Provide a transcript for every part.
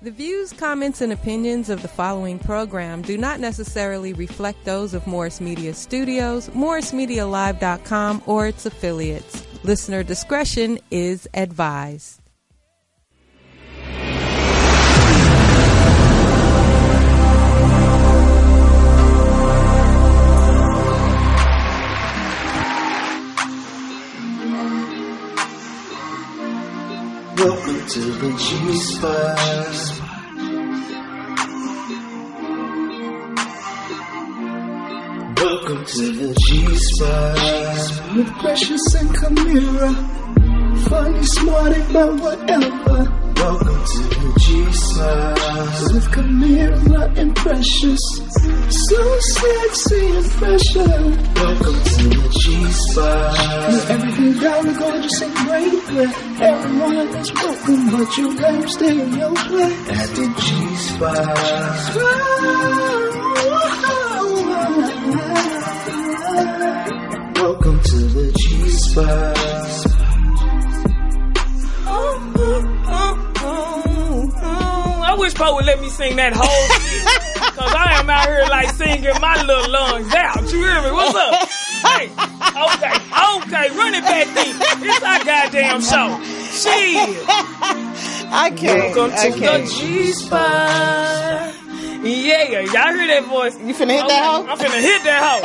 The views, comments, and opinions of the following program do not necessarily reflect those of Morris Media Studios, MorrisMediaLive.com, or its affiliates. Listener discretion is advised. Welcome to the G-Spot. Welcome to the G-Spot. With Precious and Kamira. Funny, smart, about whatever. Welcome to the G-Spot. With Kamira and Precious. So sexy and precious. Welcome to the G-Spot. With everything down and gorgeous and great. Where everyone is welcome, but you gotta stay in your place. At the G-Spot. Welcome to the G-Spot. I wish Poe would let me sing that whole shit. Cause I am out here like singing my little lungs out. You hear me? What's up? Hey, okay, run it back then. It's our goddamn show. Shit. I can't. Welcome to the G-Spot. Yeah, y'all hear that voice? You finna hit that hoe? I'm finna hit that hoe.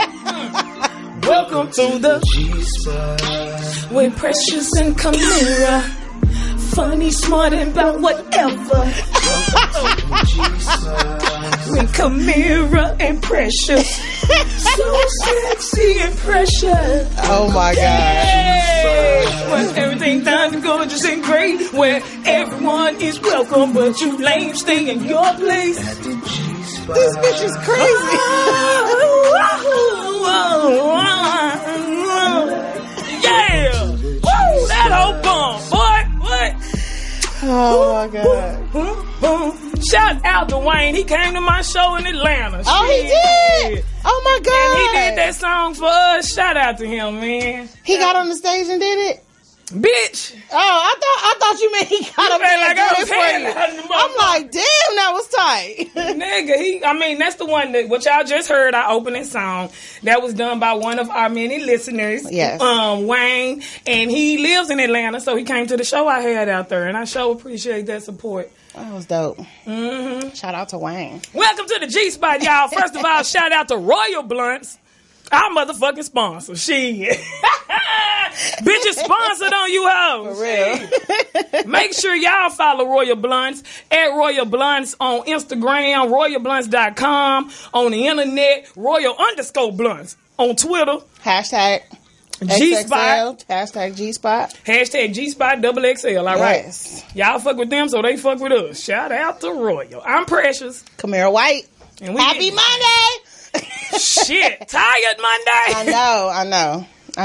Welcome to the G-Spot. with Precious and Kamira. Funny, smart, and about whatever. With Kamira and Precious. So sexy and precious. Oh my God. When everything done and gorgeous and great. Where everyone is welcome, but you lame stay in your place. This bitch is crazy. Yeah. Woo, that old bum, boy. What? Oh my God. Shout out to Wayne. He came to my show in Atlanta. Oh, he did? Oh my God. And he did that song for us. Shout out to him, man. He got on the stage and did it? Bitch. Oh, I thought you meant he got up there like and I did was it for you. headlining the I'm like, damn, that was tight. Nigga, that's the one that, what y'all just heard, our opening song. That was done by one of our many listeners. Yes. Wayne. And he lives in Atlanta, so he came to the show I had out there. And I sure appreciate that support. That was dope. Mm-hmm. Shout out to Wayne. Welcome to the G-Spot, y'all. First of all, shout out to Royal Blunts. Our motherfucking sponsor. Shit. Bitches sponsored on you hoes. For real. Make sure y'all follow Royal Blunts at Royal Blunts on Instagram, royalblunts.com, on the internet, Royal_Blunts on Twitter. Hashtag G-Spot. Hashtag G-Spot. Hashtag G-Spot XXL. All right. Yes. Y'all fuck with them, so they fuck with us. Shout out to Royal. I'm Precious. Kamira White. And Happy Monday. Shit. Tired Monday. I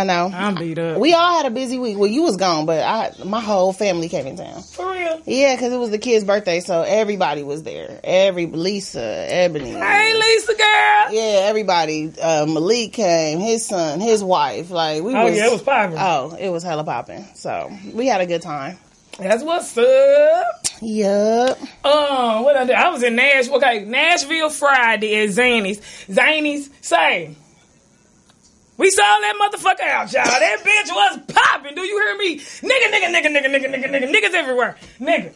know. I'm beat up. We all had a busy week. Well, you was gone, but my whole family came in town. For real? Yeah, because it was the kid's birthday, so everybody was there. Lisa, Ebony. Hey, Lisa, girl. Yeah, everybody. Malik came, his son, his wife. Like it was popping. Oh, it was hella popping. So we had a good time. That's what's up. Yup. What I did? I was in Nashville. Okay, Nashville Friday at Zany's. Zany's, say. We saw that motherfucker out, y'all. That bitch was popping. Do you hear me? Niggas everywhere. Nigga.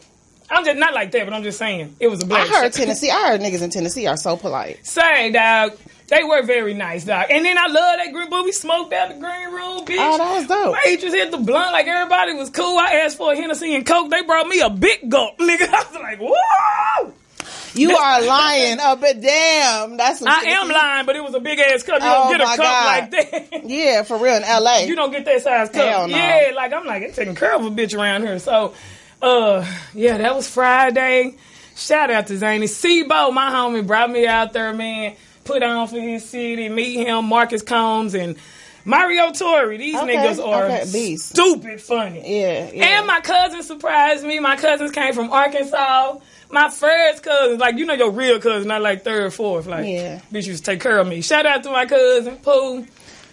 I'm just not like that, but I'm just saying. It was a black I heard show. I heard niggas in Tennessee are so polite. Say, dog. They were very nice, dog. And then I love that green boy. We smoked out the green room, bitch. Oh, that was dope. Waitress hit the blunt like everybody was cool. I asked for a Hennessy and Coke. They brought me a big gulp, nigga. I was like, whoa! You are lying. Oh, but damn. That's some I am lying, but it was a big ass cup. You don't get a cup like that. Yeah, for real in LA. You don't get that size cup. Hell no. Yeah, like I'm like, it's taking care of a bitch around here. So, yeah, that was Friday. Shout out to Zany. Sebo, my homie, brought me out there, man. Put on for his city. Meet him, Marcus Combs, and Mario Torre. These niggas are stupid funny. Yeah. And my cousin surprised me. My cousins came from Arkansas. My first cousin, like, you know your real cousin, not like third, fourth. Like, bitch used to take care of me. Shout out to my cousin, Pooh,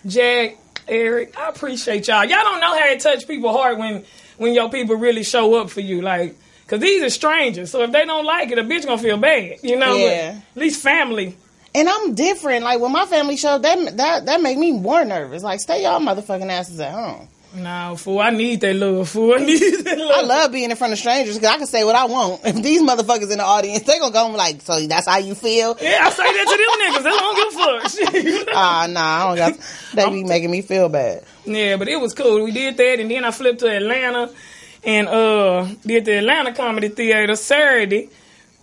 Jack, Eric. I appreciate y'all. Y'all don't know how it touch people heart when your people really show up for you. Like, Because these are strangers. So if they don't like it, a bitch gonna feel bad. You know? Yeah. But at least family. And I'm different. Like, when my family showed, that make me more nervous. Like, stay y'all motherfucking asses at home. No, fool, I need that love, fool. I need that love. I love being in front of strangers because I can say what I want. If these motherfuckers in the audience, they gonna go like, so that's how you feel? Yeah, I say that to them niggas. They don't give a fuck. Shit. Nah, I don't got. They be making me feel bad. Yeah, but it was cool. We did that, and then I flipped to Atlanta and did the Atlanta Comedy Theater Saturday.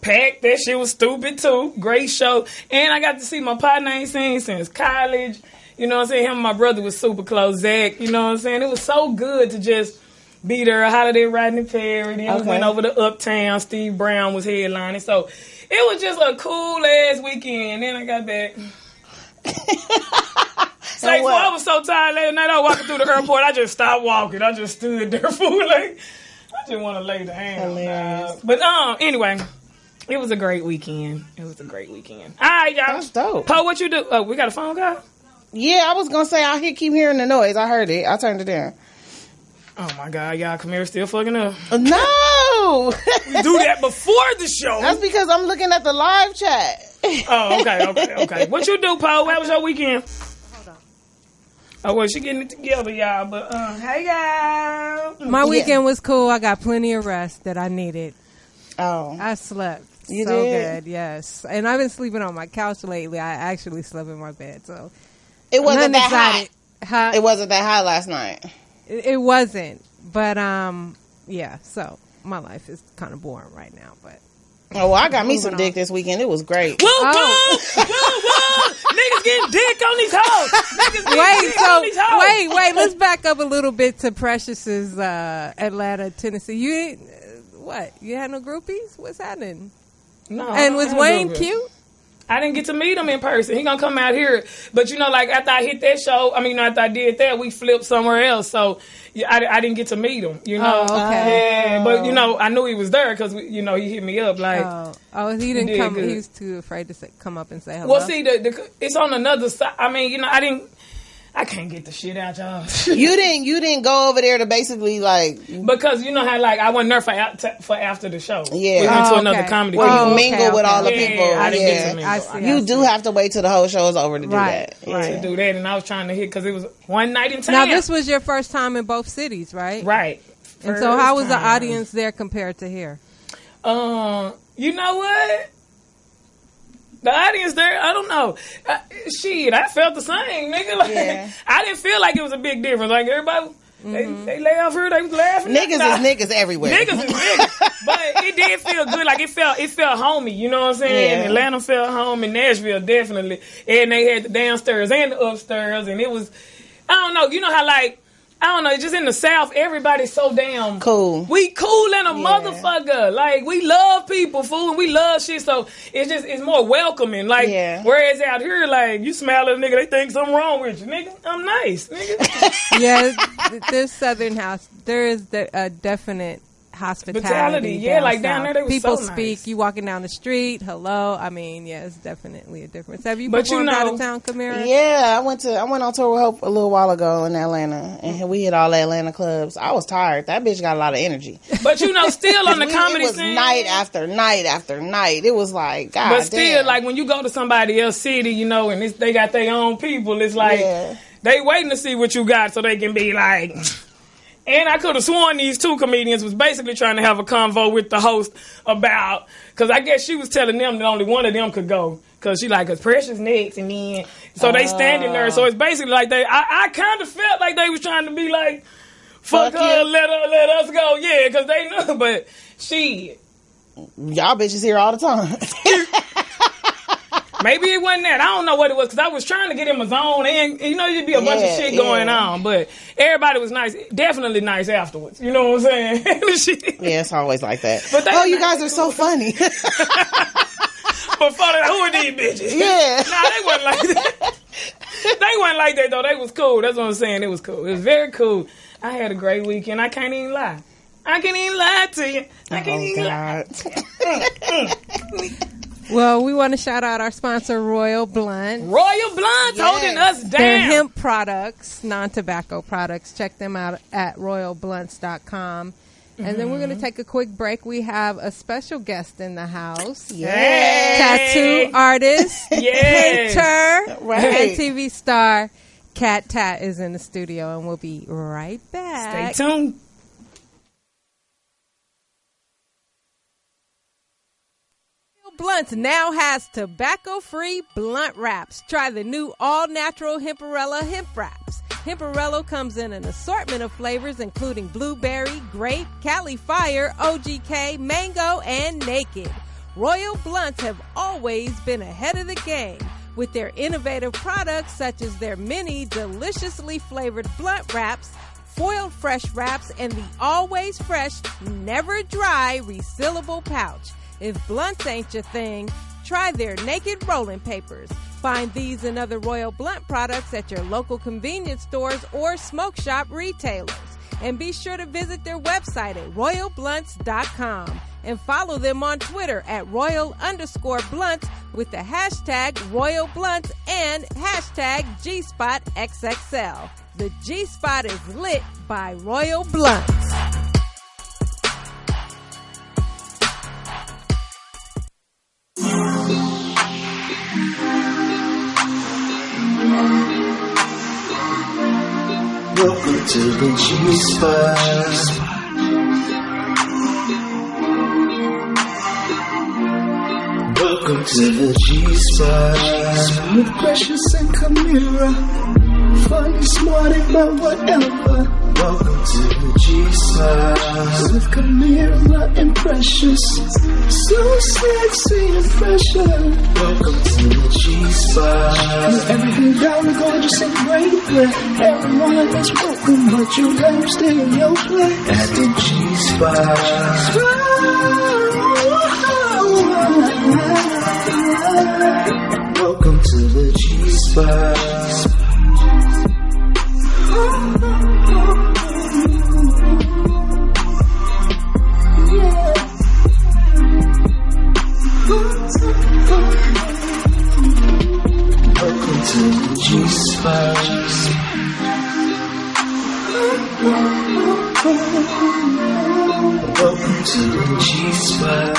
Packed. That shit was stupid too. Great show. And I got to see my partner I ain't seen since college. You know what I'm saying? Him and my brother was super close. Zach, you know what I'm saying? It was so good to just be there. Holiday Rodney Perry. Then we went over to Uptown. Steve Brown was headlining. So it was just a cool ass weekend. Then I got back. I was so tired last night. I was walking through the airport. I just stopped walking. I just stood there for like, I just want to lay down. But anyway, it was a great weekend. All right, y'all. That's dope. Poe, what you do? Oh, we got a phone call? Yeah, I was gonna say I keep hearing the noise. I heard it. I turned it down. Oh my God, y'all, Kamira still fucking up. No, we do that before the show. That's because I'm looking at the live chat. Oh, okay. What you do, Poe? How was your weekend? Hold on. Oh, well, she getting it together, y'all. But hey, y'all. My weekend was cool. I got plenty of rest that I needed. Oh, I slept. You so did? Good, yes. And I've been sleeping on my couch lately. I actually slept in my bed, so it wasn't that high. Huh? It wasn't that high last night. It wasn't, but yeah. So my life is kind of boring right now, but. Oh, well, I got me some dick this weekend. It was great. Whoa! Niggas getting dick on these hoes. Wait. Let's back up a little bit to Precious's Atlanta, Tennessee. You had no groupies? What's happening? No. And was Wayne cute? I didn't get to meet him in person. He gonna come out here. But, like, after I hit that show, after I did that, we flipped somewhere else. So, I didn't get to meet him, Oh, okay. Yeah, but, I knew he was there because, he hit me up. Like, he didn't come. Good. He was too afraid to come up and say hello. Well, see, it's on another side. I can't get the shit out, y'all. You didn't go over there to basically because you know how I wasn't there for after the show. Yeah, we went to another comedy. Where you mingle with all the people. I didn't get to mingle. I see. You do have to wait till the whole show is over to do that. Right, to do that, and I was trying to hit because it was one night in town. Now this was your first time in both cities, right? Right. And so, how was the audience there compared to here? You know what? The audience there, I don't know. I felt the same, nigga. I didn't feel like it was a big difference. Like, everybody, they laugh here, they was laughing. Niggas is niggas everywhere. Niggas is niggas. But it did feel good. Like, it felt homey, you know what I'm saying? Yeah. And Atlanta felt home, and Nashville definitely. And they had the downstairs and the upstairs, and it was, I don't know, you know how, I don't know, just in the South, everybody's so damn cool. We cool in a motherfucker. Like, we love people, fool, and we love shit, so it's more welcoming. Like, whereas out here, you smile at a nigga, they think something wrong with you. Nigga, I'm nice, nigga. Yeah, this Southern house, there is a definite hospitality. Yeah, like down there, they was people so speak. Nice. You walking down the street, hello. It's definitely a difference. Have you performed out of town, Kamira? Yeah, I went on tour with Hope a little while ago in Atlanta, and we hit all the Atlanta clubs. I was tired. That bitch got a lot of energy. But still on the comedy scene, it was night after night after night. It was like, God but still, damn. when you go to somebody else's city, and they got their own people, it's like they waiting to see what you got so they can be like. And I could have sworn these two comedians was basically trying to have a convo with the host about, because I guess she was telling them that only one of them could go. Because she cause Precious next, and then, so they standing there. So it's basically like I kind of felt like they was trying to be like, fuck her, let us go. Yeah, because they knew, but shit. Y'all bitches here all the time. Maybe it wasn't that. I don't know what it was, because I was trying to get in my zone, and you'd be a bunch of shit going on, but everybody was nice, definitely nice afterwards. You know what I'm saying? Yeah, it's always like that. But you guys are so funny. But who are these bitches? Yeah. Nah, they wasn't like that. They wasn't like that, though. They was cool. That's what I'm saying. It was cool. It was very cool. I had a great weekend. I can't even lie. I can't even lie to you. I can't even lie. Well, we want to shout out our sponsor, Royal Blunt. Royal Blunt holding us down. They're hemp products, non-tobacco products. Check them out at royalblunts.com. And then we're going to take a quick break. We have a special guest in the house. Hey. Tattoo artist, Yes. painter, Right. and TV star Kat Tat is in the studio, and we'll be right Stay back. tuned. Blunts now has tobacco-free blunt wraps. Try the new all-natural Hemperella hemp wraps. Hemperella comes in an assortment of flavors including blueberry, grape, Cali Fire, OGK, mango, and naked. Royal Blunts have always been ahead of the game with their innovative products such as their many deliciously flavored blunt wraps, foiled fresh wraps, and the always fresh, never dry resealable pouch. If blunts ain't your thing, try their naked rolling papers. Find these and other Royal Blunt products at your local convenience stores or smoke shop retailers. And be sure to visit their website at royalblunts.com and follow them on Twitter at royal_blunts with the hashtag Royal Blunts and hashtag GSpotXXL. The G-Spot is lit by Royal Blunts. Welcome to the G-Spot. Welcome to the G-Spot. With Precious and Kamira. Funny, smart, about whatever. Welcome to the G-Spot. With Kamira and Precious. So sexy and precious. Welcome to the G-Spot. With everything down and gorgeous and great. Where everyone is welcome, but you gotta stay in your place. At the G-Spot. Welcome to the G-Spot. Welcome to the G-Spot. Welcome to the G-Spot.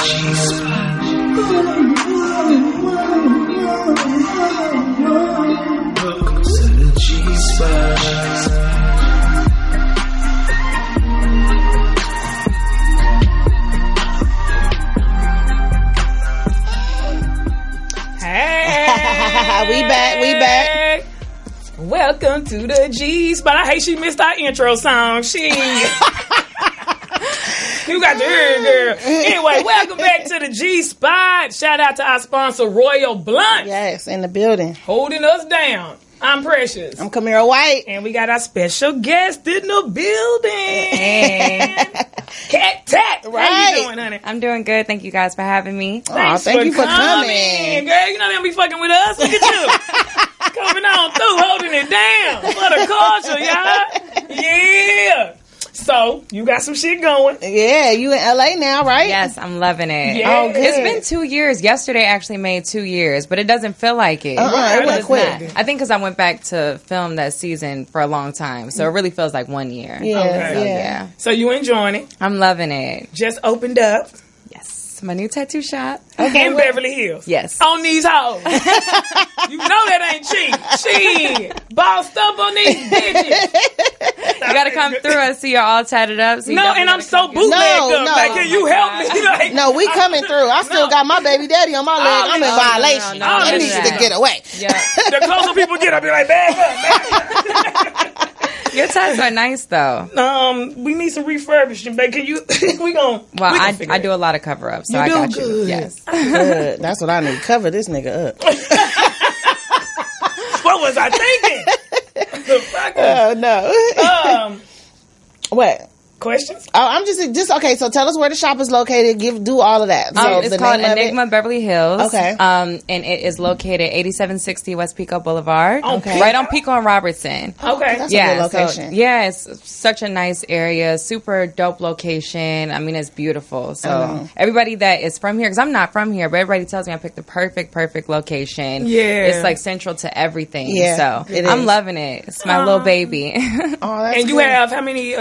Welcome to the G-Spot. We back. Welcome to the G-Spot. I hate she missed our intro song. She. You got to hear it, girl. Anyway, welcome back to the G-Spot. Shout out to our sponsor, Royal Blunt. Yes, in the building. Holding us down. I'm Precious. I'm Kamira White. And we got our special guest in the building. Kat Tat. Right. How you doing, honey? I'm doing good. Thank you guys for having me. Oh, thank you for coming. Girl, you know they don't be fucking with us. Look at you. Coming on through, holding it down for the culture, y'all. Yeah. So, you got some shit going. Yeah, you in LA now, right? Yes, I'm loving it. Yeah. Oh, good. It's been 2 years. Yesterday actually made 2 years, but it doesn't feel like it. It went It's quick. not. I think because I went back to film that season for a long time, so it really feels like 1 year. Yeah, Okay. So, yeah. So, you enjoying it. I'm loving it. Just opened up Yes, my new tattoo shop. in Beverly Hills. Yes. On these hoes. You know that ain't cheap. Shit. Bossed up on these bitches. You gotta come through and see you're all tatted up. So you No, definitely and I'm gotta so come get- bootlegged No, up. no. Like, can you help me? Like, No, we coming through. I still got my baby daddy on my leg. I'm in no, violation. no, no, He no, needs no. to get away. Yeah. the closer people get, I'll be like, back up. Your tats are nice though. We need some refurbishing, babe. Can you? we gon' Well, we gon' I figure do it. a lot of cover up, so You I do got good. you. Yes. Good. That's what I need. Cover this nigga up. What was I thinking? The fuck? Oh, no. What? Questions? Oh, I'm just okay. So tell us where the shop is located. Do all of that. So It's the called name of it? Enigma Beverly Hills. Okay. And it is located 8760 West Pico Boulevard. Okay. Right on Pico and Robertson. Okay. That's a good location. It's such a nice area, super dope location. I mean, it's beautiful. So everybody that is from here, because I'm not from here, but everybody tells me I picked the perfect location. Yeah. It's like central to everything. Yeah, so it I'm is. loving it. It's my little baby. Oh, that's And you good. have how many?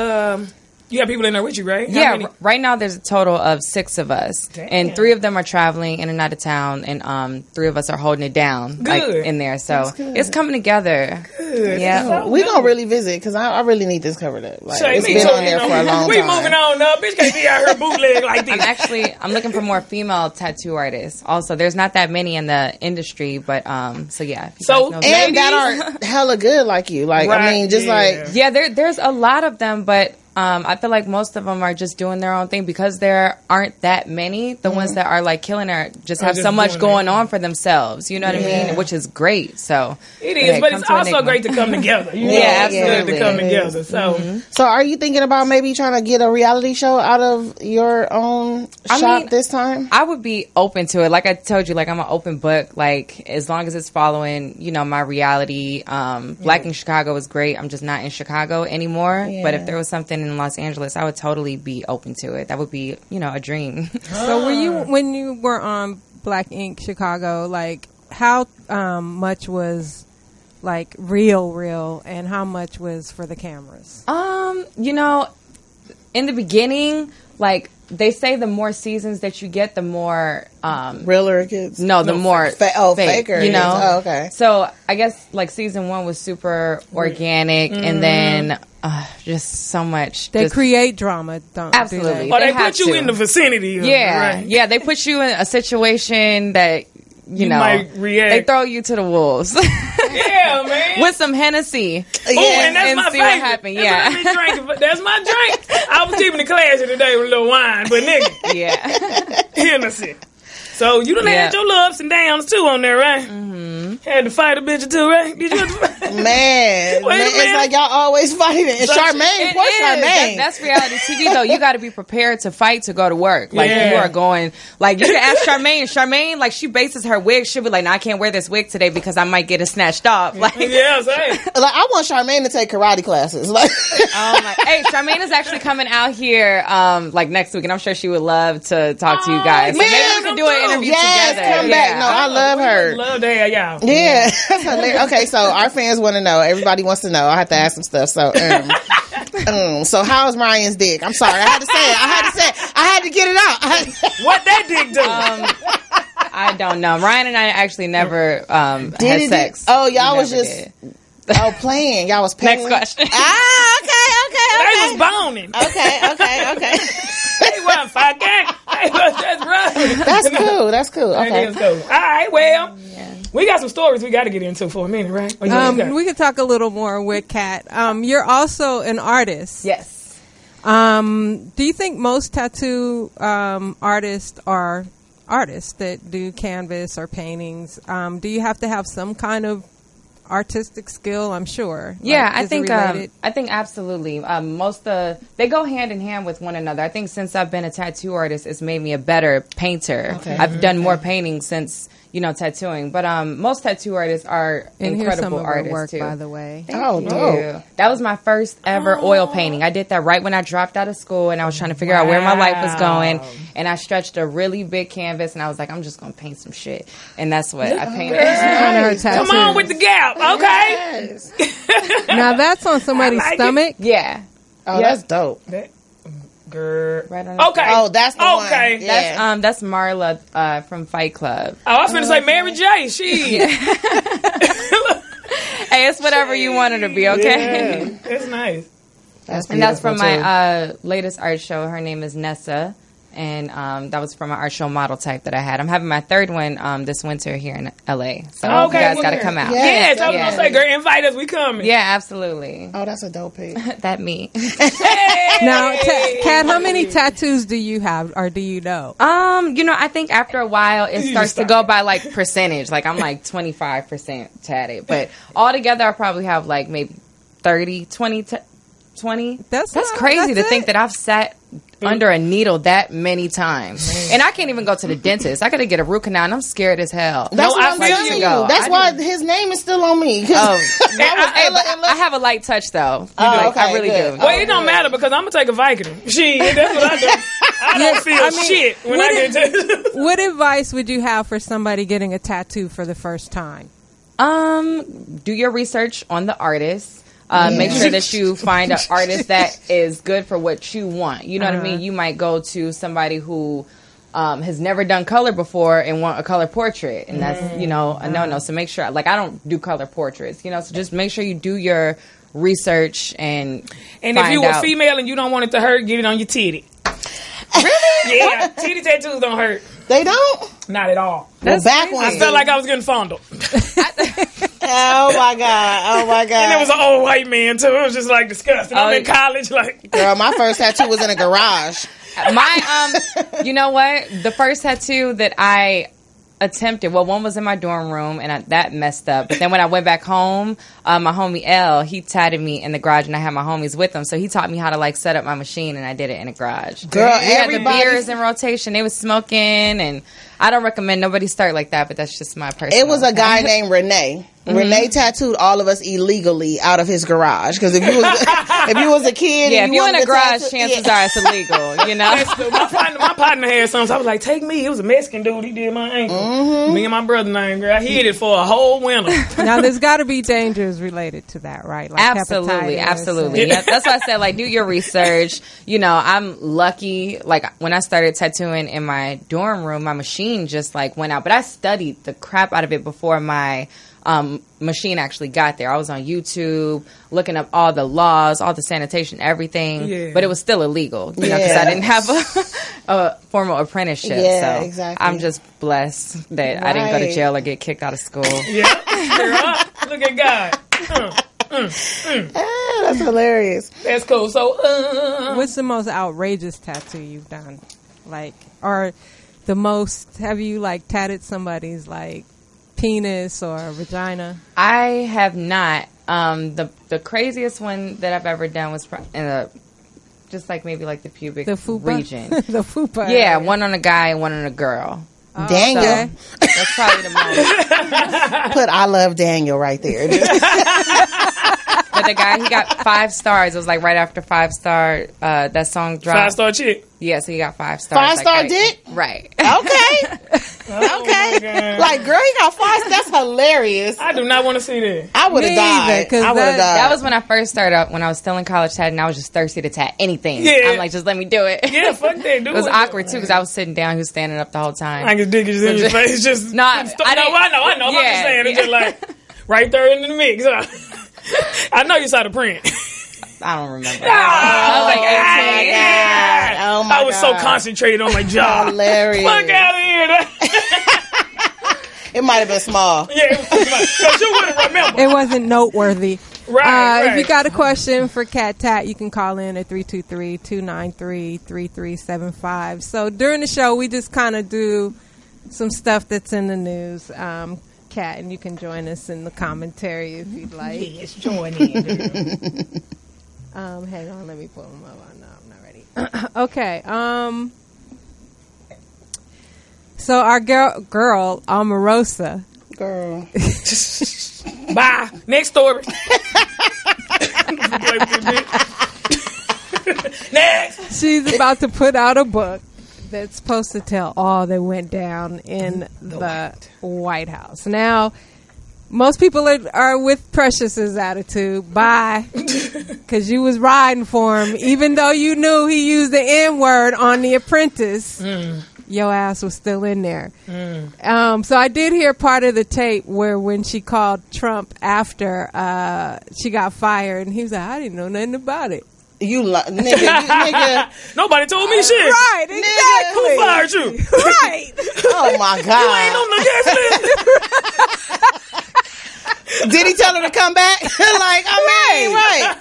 You got people in there with you, right? Yeah, right now there's a total of 6 of us. Damn. And 3 of them are traveling in and out of town, and 3 of us are holding it down like, in there. So it's coming together. Good. Yeah. We gonna really visit because I really need this covered up. Like, Shay, it's me been too, on there you know, for a long we time. moving on up. Bitch can't be out here bootleg like this. I'm looking for more female tattoo artists. Also, there's not that many in the industry, but so yeah. If you So- guys know And that are hella good like you. Like, I Right, mean, just yeah. like, yeah, there's a lot of them, but I feel like most of them are just doing their own thing because there aren't that many. The ones that are like killing it just have just so much doing going it. on for themselves. You know what I mean? Which is great. So It is, but it's also great to come together. You know, Yeah, it's good to absolutely. come together. So, so are you thinking about maybe trying to get a reality show out of your own shop this time? I would be open to it. Like I told you, like I'm an open book. Like as long as it's following, you know, my reality. Black in Chicago is great. I'm just not in Chicago anymore. Yeah. But if there was something in Los Angeles, I would totally be open to it. That would be, you know, a dream. So when you were on Black Ink Chicago, like how much was like real, and how much was for the cameras? You know, in the beginning, like they say the more seasons that you get, the more Realer it gets? no, the more fake, faker. you know. Oh, okay. So I guess like season 1 was super organic, and then just so much. They just- create drama, don't Absolutely. do or They they have put you to. in the vicinity. Of yeah, it, right? yeah. They put you in a situation that you know might react. they throw you to the wolves Yeah, man. with some Hennessy. Ooh, and that's and my see what favorite. happen, That's yeah. what I be drinking, but that's my drink. I was keeping the classy today with a little wine, but nigga, Yeah. Hennessy. So you done had Yeah. your little ups and downs too on there, right? Mm-hmm. Had to fight a bitch or two, right? Did you have to fight? Man, Wait a it's minute. like y'all always fighting. And Charmaine, It poor is. Charmaine. That's reality TV, though. You got to be prepared to fight to go to work. Like, Yeah. you are going, like, you can ask Charmaine. Charmaine, like, she bases her wig. She'll be like, no, I can't wear this wig today because I might get it snatched off. Like, Yeah, say. Like, I want Charmaine to take karate classes. Like, oh my, hey, Charmaine is actually coming out here, like, next week, and I'm sure she would love to talk to you guys. So man, maybe we can do an interview yes, together. come back. No, I love her. Love to have y'all. Yeah. That's hilarious. Okay, so our fans want to know. Everybody wants to know. I have to ask some stuff. So, so how's Ryan's dick? I'm sorry. I had to say it. I had to get it out. What that dick do? I don't know. Ryan and I actually never had he sex. Oh, y'all We was never just did. playing. Y'all was playing. Next question. They was boning. Okay. They wasn't fucking. They was just running. That's cool. That Okay. is cool. All right, well, we got some stories we got to get into for a minute, right? Or you got- We could talk a little more with Kat. You're also an artist. Yes. Do you think most tattoo artists are artists that do canvas or paintings? Do you have to have some kind of artistic skill? I'm sure. Yeah, Like, I is it think related? absolutely. They go hand in hand with one another. I think since I've been a tattoo artist, it's made me a better painter. Okay. I've done more painting since tattooing. But most tattoo artists are And here's some incredible of her artists work, too. by the way. Oh, Thank dope. you. That was my first ever oil painting. I did that right when I dropped out of school, and I was trying to figure out where my life was going. And I stretched a really big canvas, and I was like, I'm just gonna paint some shit, and that's what I painted. On her Come on tattoos. with the gap, okay? Yes. Now that's on somebody's I like it. stomach. Yeah, Oh, that's dope. Girl. right on. Okay. Oh, that's the one. Okay. Yeah. That's Marla from Fight Club. Oh, I was finna say Mary J. She. Hey, it's whatever you want her to be, okay? Yeah, it's nice. And that's from beautiful, too. my latest art show. Her name is Nessa. And that was from my art show model type that I had. I'm having my third one this winter here in LA. So you guys got to come out. Yeah, I was gonna say, girl, invite us. We coming. Yeah, absolutely. Oh, that's a dope pic. That me. Now, Kat, how many tattoos do you have, or do you know? I think after a while it starts to go by like percentage. Like I'm like 25% tatted, but altogether I probably have like maybe 30, 20. That's crazy to think that I've sat under a needle that many times, and I can't even go to the dentist. I gotta get a root canal, and I'm scared as hell. That's what I'm like, telling you. go. That's why his name is still on me. Oh, I have a light touch though. I really good. do. Well, it don't matter because I'm gonna take a Vicodin. Shit, that's what I do. I don't feel shit when I get to. What advice would you have for somebody getting a tattoo for the first time? Do your research on the artist. Make sure that you find an artist that is good for what you want. You know what I mean? You might go to somebody who has never done color before and want a color portrait, and that's a no. So make sure, like, I don't do color portraits, so just make sure you do your research and if you a female and you don't want it to hurt, get it on your titty. Really? Yeah, titty tattoos don't hurt. They don't? Not at all. Well, back when I felt like I was getting fondled. Oh my god! And it was an old white man too. It was just like disgusting. I'm in college, like, girl. My first tattoo was in a garage. You know what? The first tattoo that I attempted, one was in my dorm room, and that messed up. But then when I went back home, my homie L, he tatted me in the garage, and I had my homies with him, so he taught me how to like set up my machine, and I did it in a garage. Girl, the beers in rotation. They was smoking, and I don't recommend nobody start like that, but that's just my personal. It was a guy named Renee. Renee tattooed all of us illegally out of his garage, because if you was a kid, yeah, and if you in a garage, chances are it's illegal. My partner had some, so I was like, take me. It was a Mexican dude. He did my ankle. Me and my brother named, girl. I hid it for a whole winter. Now there's got to be dangers related to that, right? Like absolutely. Yeah, that's why I said, like, do your research. I'm lucky. Like, when I started tattooing in my dorm room, my machine just like went out, but I studied the crap out of it before my machine actually got there. I was on YouTube looking up all the laws, all the sanitation, everything, but it was still illegal, because I didn't have a formal apprenticeship. Yeah, so exactly. I'm just blessed that I didn't go to jail or get kicked out of school. Yeah, look at God. That's hilarious. That's cool. So, what's the most outrageous tattoo you've done? Like, or the most? Have you like tatted somebody's like penis or vagina? I have not. The craziest one that I've ever done was just like maybe like the pubic region. The fupa. Yeah, one on a guy and one on a girl. Daniel. So that's probably the most. Put I love Daniel right there. But the guy, he got 5 stars. It was like right after 5-star that song dropped. 5-star chick. Yeah, so he got 5 stars. 5-star like, dick? Right. Okay. Okay. Like, girl, he got 5. That's hilarious. I do not want to see that. I would have died. I would have died. That was when I first started up, when I was still in college tatting. I was just thirsty to tat anything. Yeah. I'm like, just let me do it. Yeah, fuck that. Do it. It was awkward, too, because I was sitting down. He was standing up the whole time. Like his dick is in your face. Just I know. I'm just saying. It's just like right there in the mix. I know you saw the print. I don't remember. I was like, oh my God. I was so concentrated on my job. Hilarious. Fuck out of here. It might have been small. Yeah, it was small. Because you wouldn't remember. It wasn't noteworthy. Right. If you got a question for Kat Tat, you can call in at 323-293-3375. So during the show, we just kind of do some stuff that's in the news. Kat, and you can join us in the commentary if you'd like. Yes, join in. Hang on, let me pull them up. No, I'm not ready. Okay. So our girl Omarosa. Girl. Bye. Next story. Next. She's about to put out a book that's supposed to tell all that went down in the White House. Now, most people are with Precious's attitude. Bye. Because you was riding for him. Even though you knew he used the N-word on The Apprentice, your ass was still in there. So I did hear part of the tape where when she called Trump after she got fired, and he was like, I didn't know nothing about it. Nigga. Nobody told me shit. Right, exactly. Who fired you? Right. Oh my God. You ain't on the gas list. Did he tell her to come back? Like, right.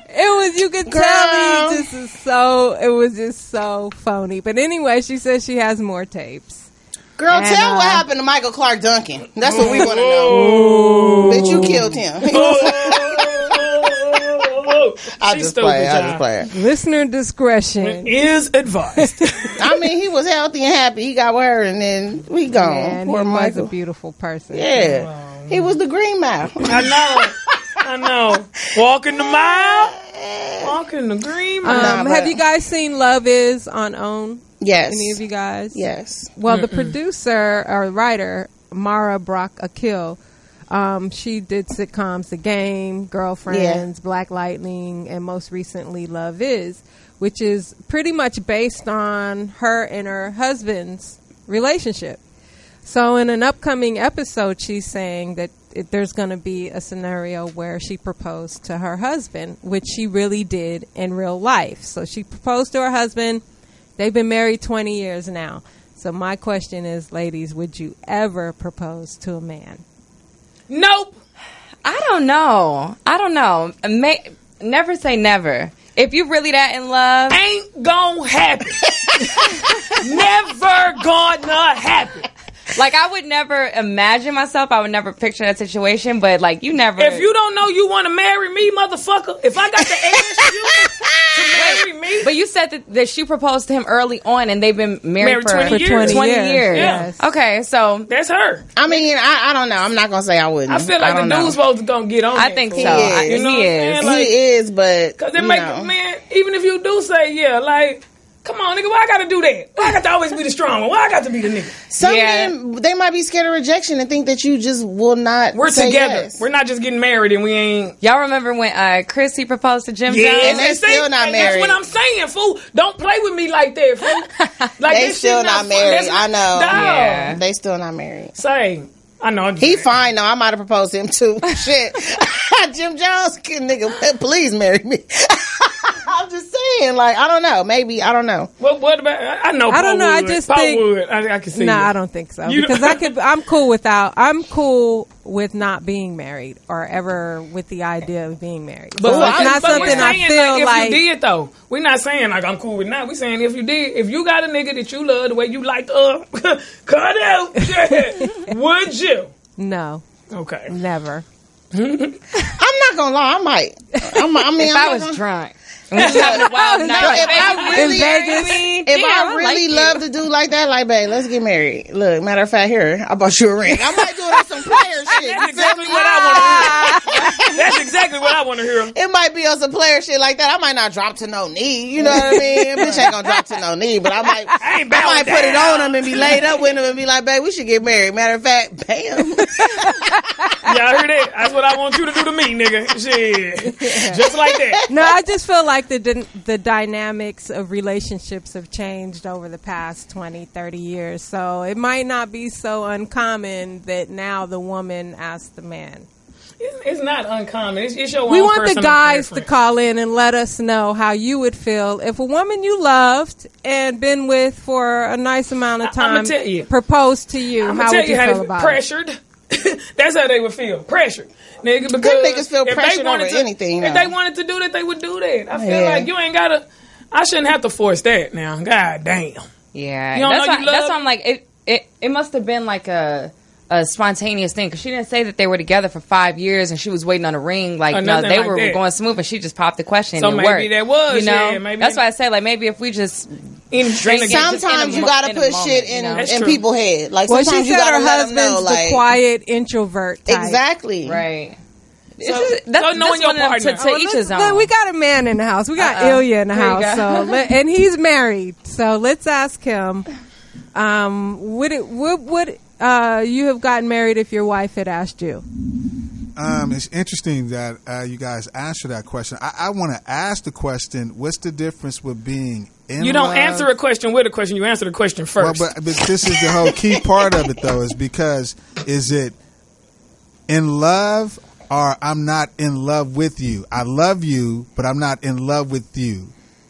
It was, you could tell he just is it was just so phony. But anyway, she says she has more tapes. Girl, And, tell what happened to Michael Clark Duncan. That's what we want to know. That you killed him. I just play. Listener discretion is advised. I mean, he was healthy and happy. He got with her, and then we gone. And he was a beautiful person. Yeah. He was the Green Mile. I know. Walking the mile. Walking the Green Mile. Have you guys seen Love Is on OWN? Yes. Any of you guys? Yes. Well, the producer or writer, Mara Brock Akil, She did sitcoms The Game, Girlfriends, Black Lightning, and most recently Love Is, which is pretty much based on her and her husband's relationship. So in an upcoming episode, she's saying that there's going to be a scenario where she proposed to her husband, which she really did in real life. So she proposed to her husband. They've been married 20 years now. So my question is, ladies, would you ever propose to a man? Nope. I don't know. Never say never. If you really that in love, ain't gonna happen. Never gonna happen. Like, I would never imagine myself. I would never picture that situation. But, like, you never. If you don't know you want to marry me, motherfucker, if I got to ask you to marry me. But you said that she proposed to him early on and they've been married for 20 years. 20 years. Yeah. Yes. Okay, so. That's her. I mean, I don't know. I'm not going to say I wouldn't. I feel like the dude's supposed to go get on I that think for so. it. You know He is. He is, but. Because it make, man, even if you do say, yeah, like, come on, nigga, why I gotta do that? Why I got to always be the strong one? Why I got to be the nigga? Some men, they might be scared of rejection and think that you just will not. We're say together. Yes. We're not just getting married and we ain't. Y'all remember when Chrissy proposed to Jim Jones? And they still not married. That's what I'm saying, fool. Don't play with me like that, fool. Like, They this still shit not married. I know. Dog. Yeah. They still not married. Say, I know. He fine though. I might have proposed to him too. Shit. Jim Jones, nigga, please marry me. I'm just saying, like, I don't know. Maybe, I don't know. What about? I know. I don't know. Would. I just Paul think. Would. I can see. No, it. I don't think so. Because I'm cool with not being married or ever with the idea of being married. But So it's not something we're saying, I feel like if you did though. We're not saying like I'm cool with not. We're saying if you did, if you got a nigga that you love the way you like to cut out, would you? No. Okay. Never. I'm not gonna lie. I might. I mean, If I was drunk. And we was having a wild night. No, if I really, in Vegas, if I really love to do like that, like, babe, let's get married. Look, matter of fact, here, I bought you a ring. I might do it on some player shit. That's exactly what I want to hear. That's exactly what I want to hear. It might be on some player shit like that. I might not drop to no knee. You know what I mean? Bitch ain't gonna drop to no knee, but I might put it on him and be laid up with him and be like, babe, we should get married. Matter of fact, bam. Y'all heard that? That's what I want you to do to me, nigga. Shit. Just like that. No, I just feel like the dynamics of relationships have changed over the past 20, 30 years. So it might not be so uncommon that now the woman asks the man. It's not uncommon. It's your We own want the personal guys preference. to call in and let us know how you would feel if a woman you loved and been with for a nice amount of time tell you. proposed to you. I'm How tell would you how feel they about pressured. That's how they would feel. Pressured. Nigga, because Good niggas feel if they pressured wanted over to, anything, If though. they wanted to do that, they would do that. I feel Yeah. like you ain't gotta. I shouldn't have to force that now. God damn. Yeah. You don't know you love That's why I'm like, it must have been like a spontaneous thing, because she didn't say that they were together for 5 years and she was waiting on a ring. Like, Or no, nothing they like were that. going smooth and she just popped the question. So and it maybe worked. that was, you know? yeah, maybe- That's why I say, like, maybe if we just Drink it. some. Sometimes you in a gotta moment, put shit you know? in That's in true. people's head. Like, Well, she sometimes you said gotta her let them know, husband's like, the quiet introvert type. exactly. right. So knowing your partner. To each his own. We got a man in the house. We got Ilya in the There you house, go. and he's married. So let's ask him. Would you have gotten married if your wife had asked you? It's interesting that you guys answer that question. I want to ask the question: what's the difference with being in You don't love? answer a question with a question. You answer the question Well, first. but this is the whole key part of it, though, is because is it in love or I'm not in love with you? I love you, but I'm not in love with you,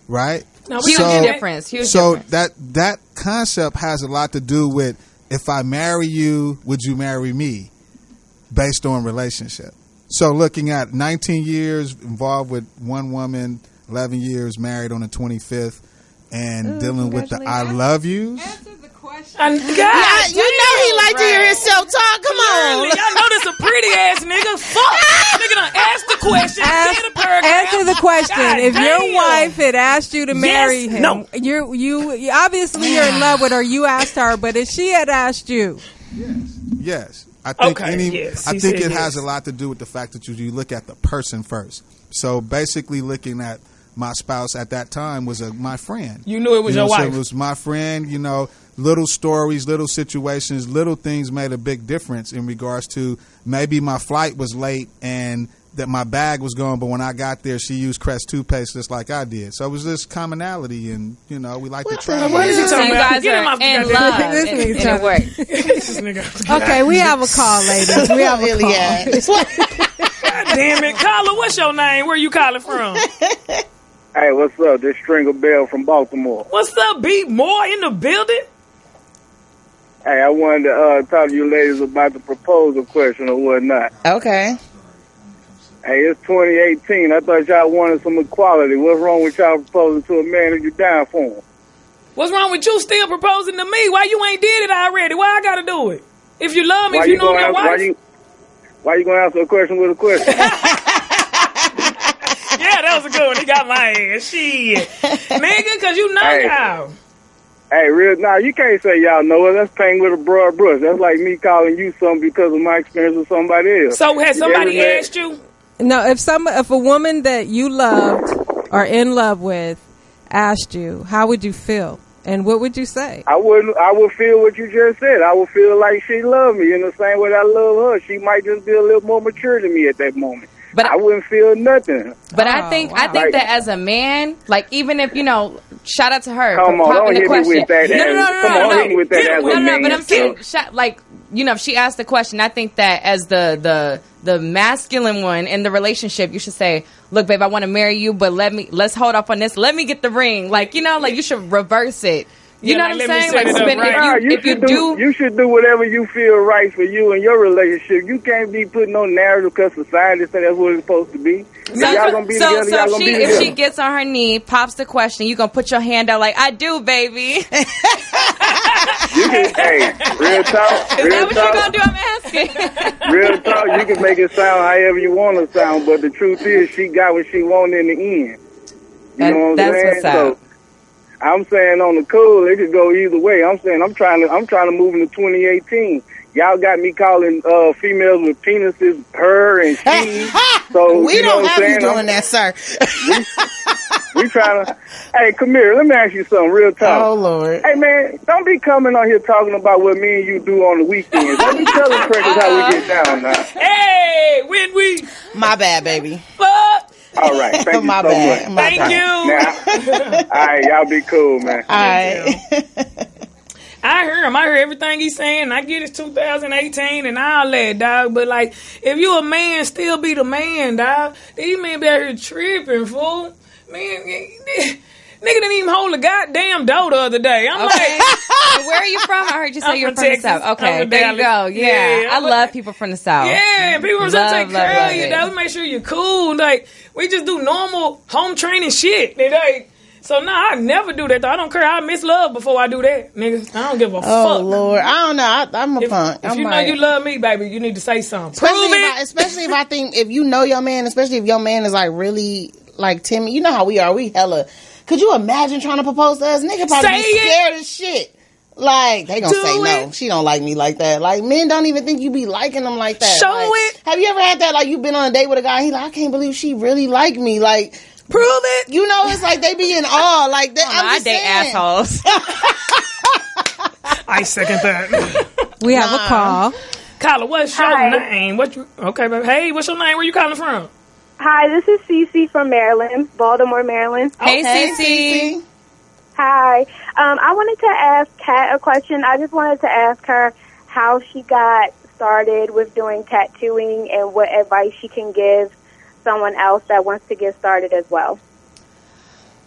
right? No, we Huge don't get difference. Huge So difference. that concept has a lot to do with if I marry you, would you marry me? Based on relationship. So looking at 19 years involved with one woman, 11 years married on the 25th, and dealing with the I love yous. God, You know he like to hear himself talk. Come on. Y'all know this a pretty ass nigga. Fuck. Nigga done asked the question. Say the paragraph. Answer the question. God If damn. your wife had asked you to marry Yes, him, no. you obviously you're in love with her. You asked her, but if she had asked you, Yes. I think Okay, yes, I he think said it has yes. a lot to do with the fact that you look at the person first. So basically looking at my spouse at that time was my friend. You knew it was your wife. So it was my friend. You know, little stories, little situations, little things made a big difference in regards to maybe my flight was late and that my bag was gone, but when I got there, she used Crest toothpaste just like I did. So it was this commonality, and you know, we like to travel. What is he So talking you about? guys are in love, and it worked. This nigga. Okay, we have a call, ladies. We have a call. God damn it, caller, what's your name? Where you calling from? Hey, what's up? This Stringer Bell from Baltimore. What's up, B? More in the building? Hey, I wanted to talk to you ladies about the proposal question or whatnot. Okay. Hey, it's 2018. I thought y'all wanted some equality. What's wrong with y'all proposing to a man if you down for him? What's wrong with you still proposing to me? Why you ain't did it already? Why I gotta do it? If you love me, if you know my wife. Why you gonna answer a question with a question? Yeah, that was a good one. He got my ass. Shit. Nigga, because you know y'all. Hey, you can't say y'all know it. That's painting with a broad brush. That's like me calling you something because of my experience with somebody else. So has somebody asked you? No, if a woman that you loved or in love with asked you, how would you feel? And what would you say? I would feel what you just said. I would feel like she loved me in the same way that I love her. She might just be a little more mature than me at that moment. But I wouldn't feel nothing. But I think that as a man, like even if shout out to her. Come on, don't hit me with that. No. Hit me with that as a man. But I'm saying, if she asked the question, I think that as the masculine one in the relationship, you should say, "Look, babe, I want to marry you, but let's hold off on this. Let me get the ring." You should reverse it. You know what I'm saying? Like, you should do whatever you feel right for you and your relationship. You can't be putting no narrative because society said that's what it's supposed to be. If she gets on her knee, pops the question, you gonna put your hand out like, "I do, baby." Real talk. Is that what you're gonna do? I'm asking. Real talk. You can make it sound however you want to sound, but the truth is, she got what she wanted in the end. You know what I'm saying? What's up. I'm saying on the cool, it could go either way. I'm saying I'm trying to move into 2018. Y'all got me calling females with penises her and she. So we don't have you doing that, sir. We trying to. Hey, Kamira, let me ask you something real talk. Oh Lord. Hey man, don't be coming on here talking about what me and you do on the weekends. Let me tell the crackers how we get down now. Hey, when we. My bad, baby. Fuck. All right, thank you so much. Thank you. Now, all right, y'all be cool, man. All right. I hear him. I hear everything he's saying. I get it's 2018 and all that, dog. But, like, if you a man, still be the man, dog. These men be out here tripping, fool. Man, nigga didn't even hold a goddamn door the other day. I'm like... Where are you from? I heard you say you're from Texas. The South. Okay, there you go. Yeah. I love people from the South. Yeah, people from the South take care of you, dog. We make sure you're cool. Like, we just do normal home training shit. Like, so, I never do that, though. I don't care. I miss love before I do that, nigga. I don't give a fuck. Oh, Lord. I don't know. I'm a punk. If you know you love me, baby, you need to say something. Especially if I think, if you know your man, especially if your man is, like, really, like, timid. You know how we are. We hella... Could you imagine trying to propose to us? Nigga probably be scared as shit. Like, they gonna say no. She don't like me like that. Like, men don't even think you be liking them like that. Show like, it. Have you ever had that? Like, you been on a date with a guy, he like, I can't believe she really like me. Like, prove it. You know, it's like they be in awe. Like, I date assholes. I second that. We have a call. Kyla, what's your name? Okay, baby. Hey, what's your name? Where you calling from? Hi, this is Cece from Maryland, Baltimore, Maryland. Hey, Cece. Hi. I wanted to ask Kat a question. I just wanted to ask her how she got started with doing tattooing and what advice she can give someone else that wants to get started as well.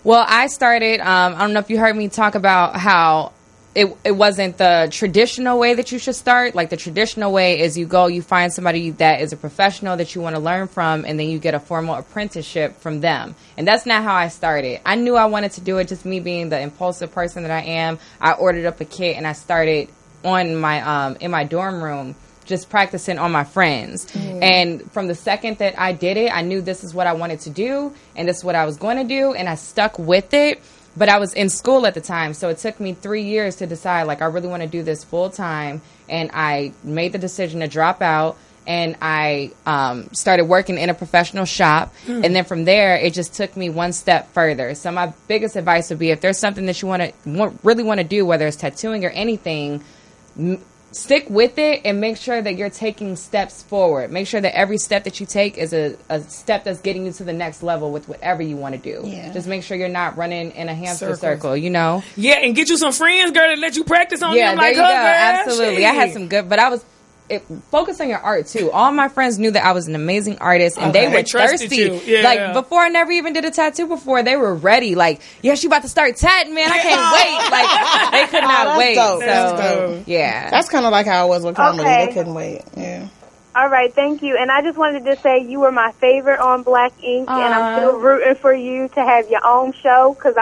Well, I started, I don't know if you heard me talk about how it wasn't the traditional way that you should start. Like, the traditional way is you find somebody that is a professional that you want to learn from, and then you get a formal apprenticeship from them. And that's not how I started. I knew I wanted to do it, just me being the impulsive person that I am. I ordered up a kit, and I started on my in my dorm room, just practicing on my friends. And from the second that I did it, I knew this is what I wanted to do, and this is what I was going to do, and I stuck with it. But I was in school at the time, so it took me 3 years to decide, like, I really want to do this full time. And I made the decision to drop out and I started working in a professional shop. And then from there, it just took me one step further. So my biggest advice would be, if there's something that you really want to do, whether it's tattooing or anything, stick with it and make sure that you're taking steps forward. Make sure that every step that you take is a step that's getting you to the next level with whatever you want to do. Yeah. Just make sure you're not running in a hamster circle, you know? Yeah, and get you some friends, girl, that let you practice on them. Yeah, like there you her, go. girl. Absolutely. Shit. I had some good, but I was... focus on your art too. All my friends knew that I was an amazing artist, and they were thirsty. Yeah. Like before, I never even did a tattoo before. They were ready. Like, yeah, she about to start tatting, man. I can't wait. Like they could not wait. Dope. So That's dope. yeah, that's kind of like how it was with comedy. Okay. They couldn't wait. Yeah. All right, thank you. And I just wanted to say you were my favorite on Black Ink, and I'm still rooting for you to have your own show, because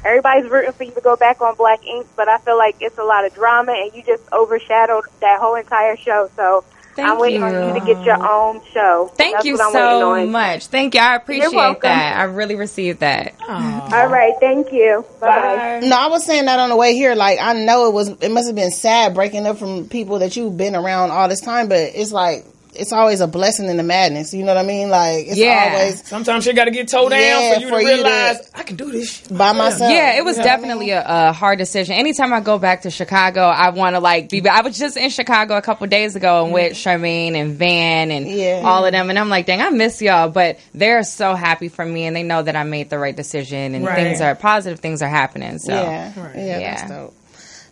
everybody's rooting for you to go back on Black Ink, but I feel like it's a lot of drama, and you just overshadowed that whole entire show. So I'm waiting on you to get your own show. Thank you so much. Thank you. I appreciate that. I really received that. All right, thank you. Bye. No, I was saying that on the way here. Like, I know it must have been sad breaking up from people that you've been around all this time, but it's like, it's always a blessing in the madness. You know what I mean? Like, it's always... Sometimes you got to get towed down for you to realize, I can do this shit by myself. Yeah, it was definitely a hard decision. Anytime I go back to Chicago, I want to, like, be... I was just in Chicago a couple days ago and with Charmaine and Van and all of them. And I'm like, dang, I miss y'all. But they're so happy for me, and they know that I made the right decision, and positive things are happening. So,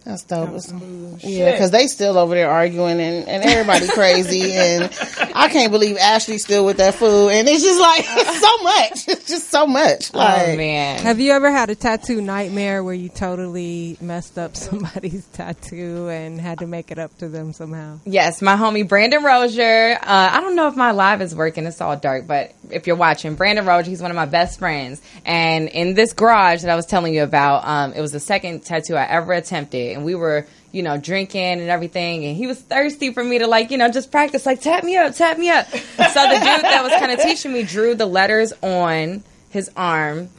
that's dope. That's dope. Yeah, because they still over there arguing and everybody crazy, and I can't believe Ashley's still with that fool, and it's just like so much. It's just so much. Like, oh man, have you ever had a tattoo nightmare where you totally messed up somebody's tattoo and had to make it up to them somehow? Yes, my homie Brandon Rozier. I don't know if my live is working. It's all dark, but if you're watching, Brandon Rozier, he's one of my best friends, and in this garage that I was telling you about, it was the second tattoo I ever attempted. And we were, drinking and everything. And he was thirsty for me to, just practice, tap me up. So the dude that was kind of teaching me drew the letters on his arm.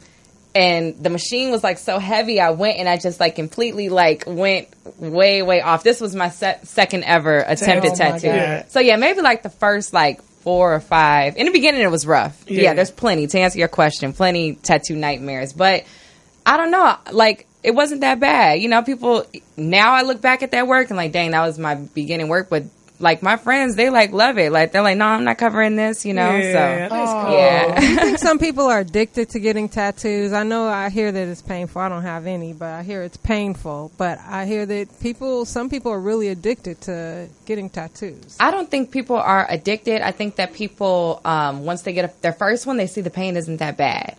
And the machine was, so heavy. I went and I just, completely, went way, way off. This was my second ever attempted tattoo. So, yeah, maybe, the first, 4 or 5. In the beginning, it was rough. Yeah, there's plenty. To answer your question, plenty tattoo nightmares. But I don't know. It wasn't that bad. People, now I look back at that work and dang, that was my beginning work. But my friends, they love it. They're like, no, I'm not covering this, Yeah, so that's cool. Yeah. Do you think some people are addicted to getting tattoos? I hear that it's painful. I don't have any, but I hear it's painful. But I hear that some people are really addicted to getting tattoos. I don't think people are addicted. I think that people, once they get their first one, they see the pain isn't that bad.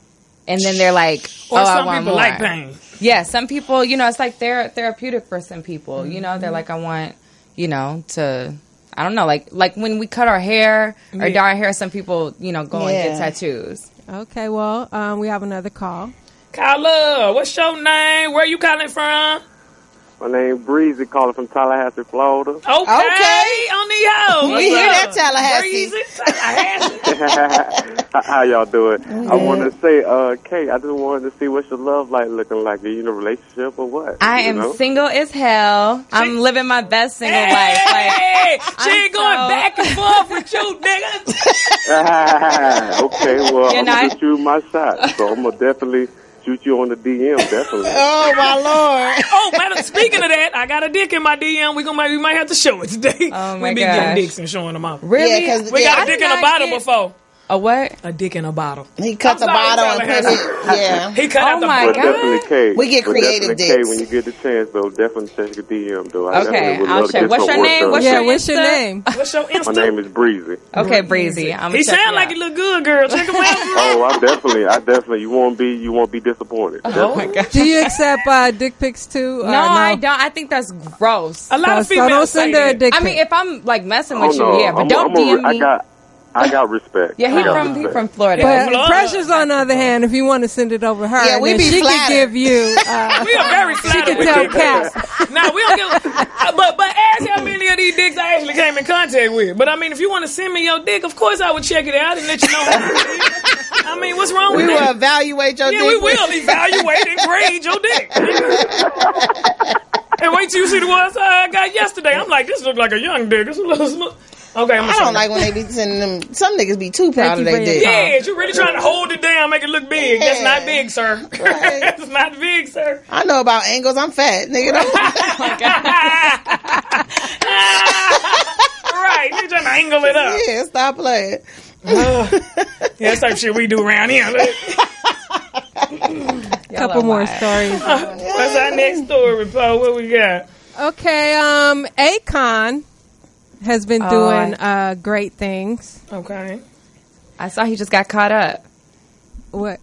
And then they're like, or I some want people more. like pain. Yeah, some people, it's therapeutic for some people. They're like, I want, to, I don't know, like when we cut our hair or dye our hair, some people, go and get tattoos. Okay, well, we have another call. Kyla, what's your name? Where you calling from? My name Breezy, calling from Tallahassee, Florida. Okay. On the hoe. We hear that, Tallahassee. Breezy. How y'all doing? I want to say, Kate, I just wanted to see what's your love life looking like. Are you in a relationship or what? I am single as hell. I'm living my best single life. She ain't going back and forth with you, nigga. Okay, well, I'm going to shoot my shot. So I'm going to definitely shoot you on the DM, definitely. Oh, my Lord. Oh, man, speaking of that, I got a dick in my DM. We might have to show it today. Oh, my We be getting dicks and showing them off. Really? Yeah, we got a dick in a bottle before. A what? A dick in a bottle. He cut the bottle and put it. Yeah. He cut out the my bottle. God. Definitely Kate. We get creative dicks. Kate, when you get the chance, though, definitely check your DM, though. Okay, I'll check. What's your name? What's your name? What's your Insta? My name is Breezy. Okay, Breezy. He sound like he look good, girl. Check him out. Oh, I definitely. You won't be disappointed. Oh my God. Do you accept dick pics too? No, I don't. I think that's gross. A lot of females don't send her a dick pic. I mean, if I'm messing with no, you, yeah, but don't DM me. I got respect. Yeah, he from Florida. But Precious, on the other hand, if you want to send it over her, Yeah, we then be she flattered. can give you. We are very She flattered. can tell Kat. Now we don't give. But ask how many of these dicks I actually came in contact with. But I mean, if you want to send me your dick, of course I would check it out and let you know how it is. I mean, what's wrong with We will that? evaluate your dick. Yeah, we will evaluate and grade your dick. And wait till you see the ones I got yesterday. I'm like, this look like a young dick. This looks. Okay, I don't like when they be sending them. Some niggas be too proud of their dick. Yeah, you really trying to hold it down, make it look big. Yeah. That's not big, sir. Right. That's not big, sir. I know about angles. I'm fat, nigga. Right, you trying to angle it up. Yeah, stop playing. Yeah, that's type shit we do around here. Couple more stories. What's our next story, Paul? What we got? Okay, Akon has been doing great things. Okay. I saw he just got caught up. What?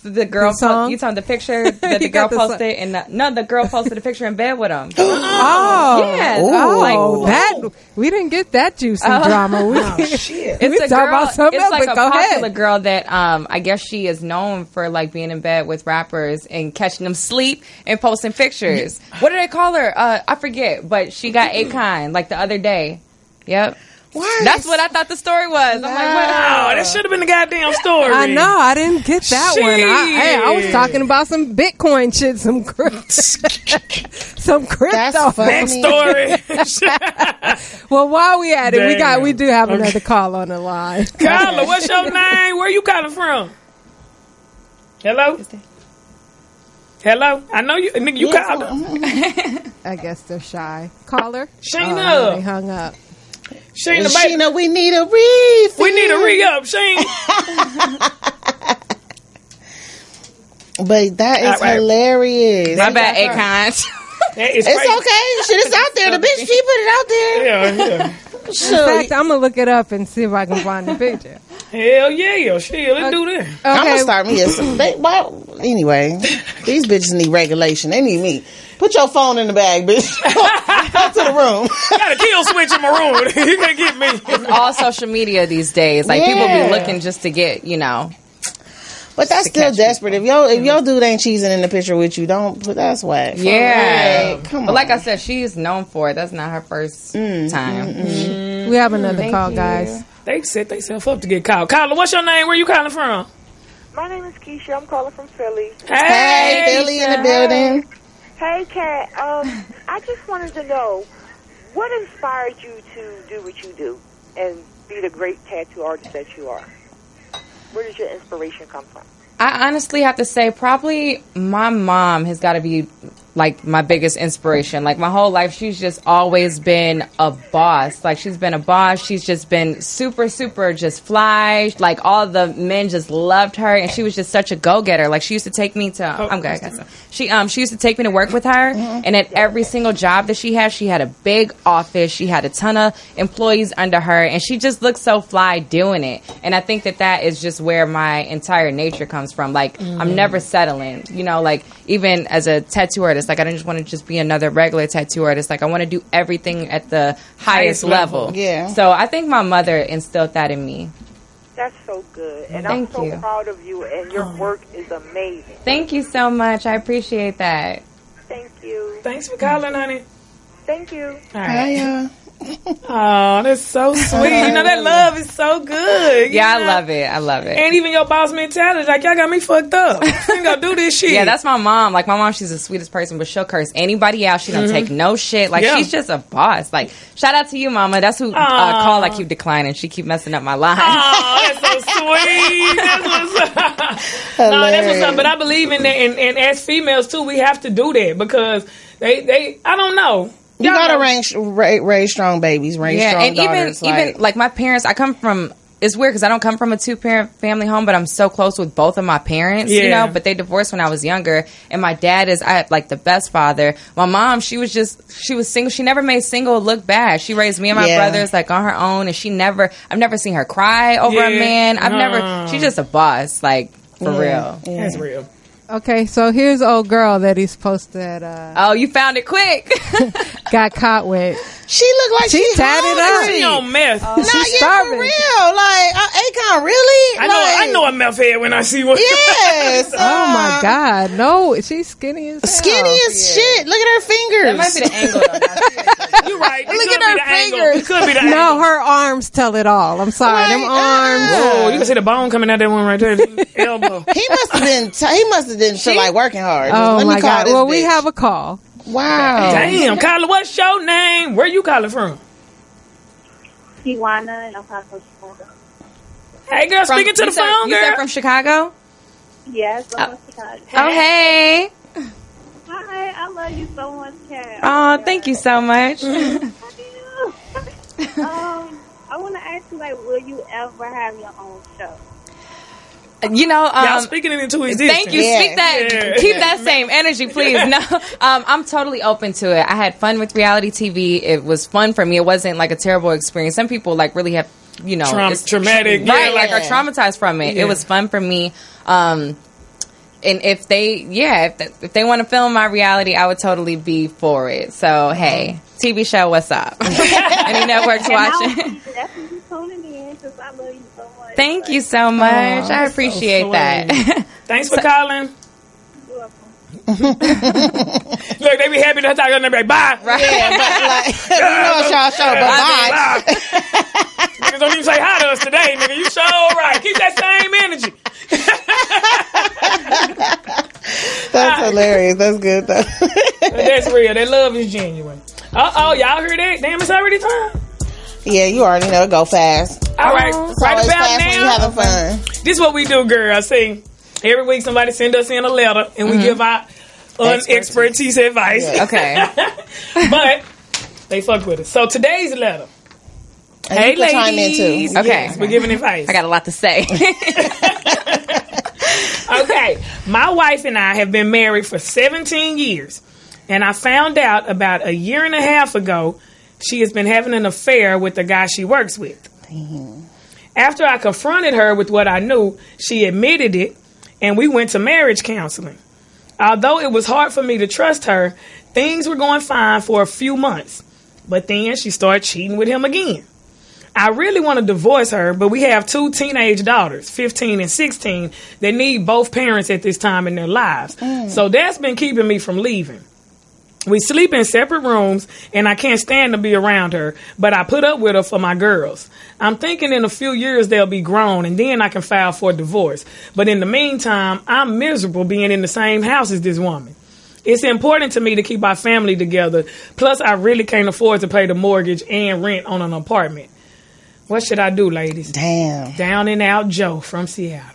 The girl, the song? you talking the picture that the girl posted, and the girl posted a picture in bed with him. Yeah. Ooh. That we didn't get that juicy drama. Shit. It's a talk girl. about something It's else, like but a go popular ahead. girl that I guess she is known for like being in bed with rappers and catching them sleep and posting pictures. What do they call her? I forget, but she got Akon like the other day. Yep. What? That's what I thought the story was. I'm like, Oh, that should have been the goddamn story. I know. I didn't get that one. I was Shit. talking about some Bitcoin shit, some crypto. That's funny. Story. Well, while we at it, Damn. we do have another call on the line. Carla, what's your name? Where you calling from? Hello? Hello? I know you. Nigga, you called her. I guess they're shy. Caller? Sheena. They hung up. Sheena, baby. Sheena, we need a refill. We need a re-up, Sheena. But that is Right. hilarious. my bad, Akon. It's It's okay. Shit is out there. The bitch, she put it out there. Yeah. In Sure. fact, I'm going to look it up and see if I can find the picture. Hell yeah. Shit, let's do that. I'm Okay. gonna start me. Anyway, these bitches need regulation. They need me. Put your phone in the bag, bitch. Go to the room. Got a kill switch in my room. You can't get me. All social media these days, like people Yeah. be looking just to get, But that's To still catch desperate. If your dude ain't cheesing in the picture with you, don't put that's whack. Yeah. Like, come on. But like I said, she's known for it. That's not her first time. We have another Thank call, you. guys. They set themselves up to get called. Carla, what's your name? Where you calling from? My name is Keisha. I'm calling from Philly. Hey, Philly in the building. Hey, Kat. I just wanted to know what inspired you to do what you do and be the great tattoo artist that you are. Where does your inspiration come from? I honestly have to say probably my mom has got to be like my biggest inspiration. Like my whole life, she's just always been a boss. Like she's been a boss. She's just been super, super just fly. Like all the men just loved her, and she was just such a go-getter. Like she used to take me to. I'm good. I got some. She used to take me to work with her, and at every single job that she had a big office. She had a ton of employees under her, and she just looked so fly doing it. And I think that is just where my entire nature comes from. Like I'm never settling. Like even as a tattoo artist. Like I don't just want to just be another regular tattoo artist. Like I want to do everything at the highest level. Yeah. So I think my mother instilled that in me. That's so good. And Thank I'm so you. proud of you, and your work is amazing. Thank you so much. I appreciate that. Thank you. Thanks for calling, honey. Thank you. All right. Oh, that's so sweet. That love is so good. Yeah, I love it. I love it. And even your boss mentality, like, y'all got me fucked up. I ain't gonna do this shit. Yeah, that's my mom. Like, my mom, she's the sweetest person, but she'll curse anybody out. She don't take no shit. Like, she's just a boss. Like, shout out to you, mama. That's who call I keep declining. She keep messing up my line. Oh, that's so sweet. That's what's up. No, that's what's up. But I believe in that. And as females, too, we have to do that because they I don't know. You gotta raise strong babies, raise strong and daughters. even like my parents, I come from. It's weird because I don't come from a 2-parent family home, but I'm so close with both of my parents, But they divorced when I was younger, and my dad is like the best father. My mom, she was single. She never made single look bad. She raised me and my brothers like on her own, and I've never seen her cry over a man. She's just a boss, like for real. Yeah. That's real. Okay, so here's old girl that he's posted. Oh, you found it quick. Got caught with. She looked like she tatted up. She on meth. Not yet for real. Like, Akon, really? I know a meth head when I see one. Yes. Oh my God. No, she's skinny as hell. Skinny as shit. Look at her fingers. That might be the angle, though. You're right. Look at her fingers. It could be the angle. No, her arms tell it all. I'm sorry. Like, Them arms. Oh, you can see the bone coming out that one right there. Elbow. He must have been feel like working hard. Oh Let my me call God. this Well, we bitch. have a call. Wow. Damn, Kyla, what's your name? Where you calling from? Tijuana and El Paso, Chicago. Hey, girl, speaking to the phone, girl. You said from Chicago? Yes, I'm from Chicago. Oh, hey. Hi, I love you so much, Kat. Oh, thank you so much. I want to ask you, like, will you ever have your own show? You know, y'all speaking it into existence. Thank you. Yeah. Speak that. Keep that same energy, please. No, I'm totally open to it. I had fun with reality TV. It was fun for me. It wasn't like a terrible experience. Some people like really have, you know, traumatic, right? Like are traumatized from it. Yeah. It was fun for me. And if they want to film my reality, I would totally be for it. So hey, TV show, what's up? Any networks watching? Definitely tuning in because I love you so much. Thank you so much. I appreciate that. Thanks for calling. You're welcome. Look, they be happy to talk on their bye. Right. Yeah, but like, we know it's y'all show, but bye. Niggas don't even say hi to us today, nigga. You so right. Keep that same energy. That's hilarious. That's good though. That's real. That love is genuine. Uh-oh, y'all heard that? Damn, it's already time. Yeah, you already know it go fast. All right, It's right always about fast when you now. having fun. This is what we do, girl. See, every week somebody send us in a letter and we give our expertise advice. Yeah. Okay. But they fuck with us. So today's letter. And Hey, you can chime in ladies. too. Okay. Yes, we're giving advice. I got a lot to say. Okay, my wife and I have been married for 17 years, and I found out about a year and a half ago she has been having an affair with the guy she works with. Damn. After I confronted her with what I knew, she admitted it, and we went to marriage counseling. Although it was hard for me to trust her, things were going fine for a few months, but then she started cheating with him again. I really want to divorce her, but we have 2 teenage daughters, 15 and 16, that need both parents at this time in their lives. So that's been keeping me from leaving. We sleep in separate rooms, and I can't stand to be around her, but I put up with her for my girls. I'm thinking in a few years they'll be grown, and then I can file for divorce. But in the meantime, I'm miserable being in the same house as this woman. It's important to me to keep our family together, plus I really can't afford to pay the mortgage and rent on an apartment. What should I do, ladies? Damn. Down and out Joe from Seattle.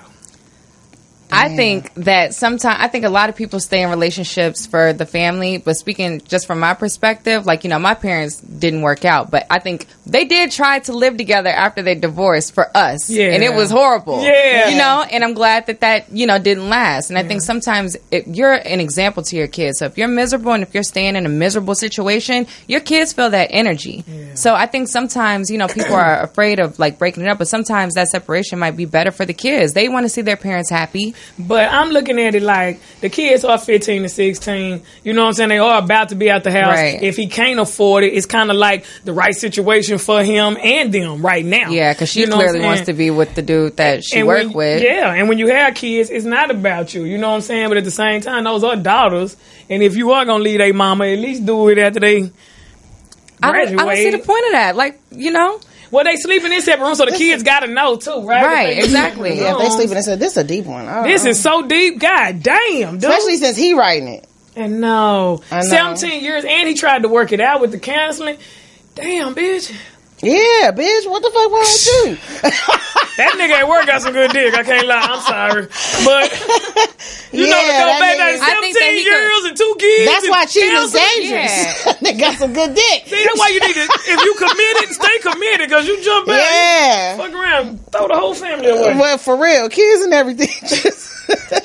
I think that I think a lot of people stay in relationships for the family, but speaking just from my perspective, like, you know, my parents didn't work out, but I think they did try to live together after they divorced for us. Yeah. And it was horrible. Yeah. You know, and I'm glad that, you know, didn't last. And I think sometimes you're an example to your kids. So if you're miserable and if you're staying in a miserable situation, your kids feel that energy. Yeah. So I think sometimes, you know, people are afraid of like breaking it up, but sometimes that separation might be better for the kids. They want to see their parents happy. But I'm looking at it like the kids are 15 to 16. You know what I'm saying? They are about to be out the house. Right. If he can't afford it, it's kind of like the right situation for him and them right now. Yeah, because she You know clearly what I'm wants to be with the dude that she worked with. Yeah, and when you have kids, it's not about you. You know what I'm saying? But at the same time, those are daughters. And if you are going to leave their mama, at least do it after they graduate. I don't see the point of that. Like, you know. Well, they sleeping in separate rooms, so the kids got to know, too, right? Right, exactly. Yeah, if they sleeping in, this is a deep one. This is so deep. God damn, dude. Especially since he writing it. And no. I know. 17 years, and he tried to work it out with the counseling. Damn, bitch. Yeah, bitch, what the fuck wrong with you? That nigga at work got some good dick. I can't lie. I'm sorry. But, you know, to go back to 17 years and 2 kids. That's why cheating is dangerous. Yeah. They got some good dick. See, that's why you need to, if you committed, stay committed, because you jump back. Yeah. Fuck around, throw the whole family away. Well, for real, kids and everything.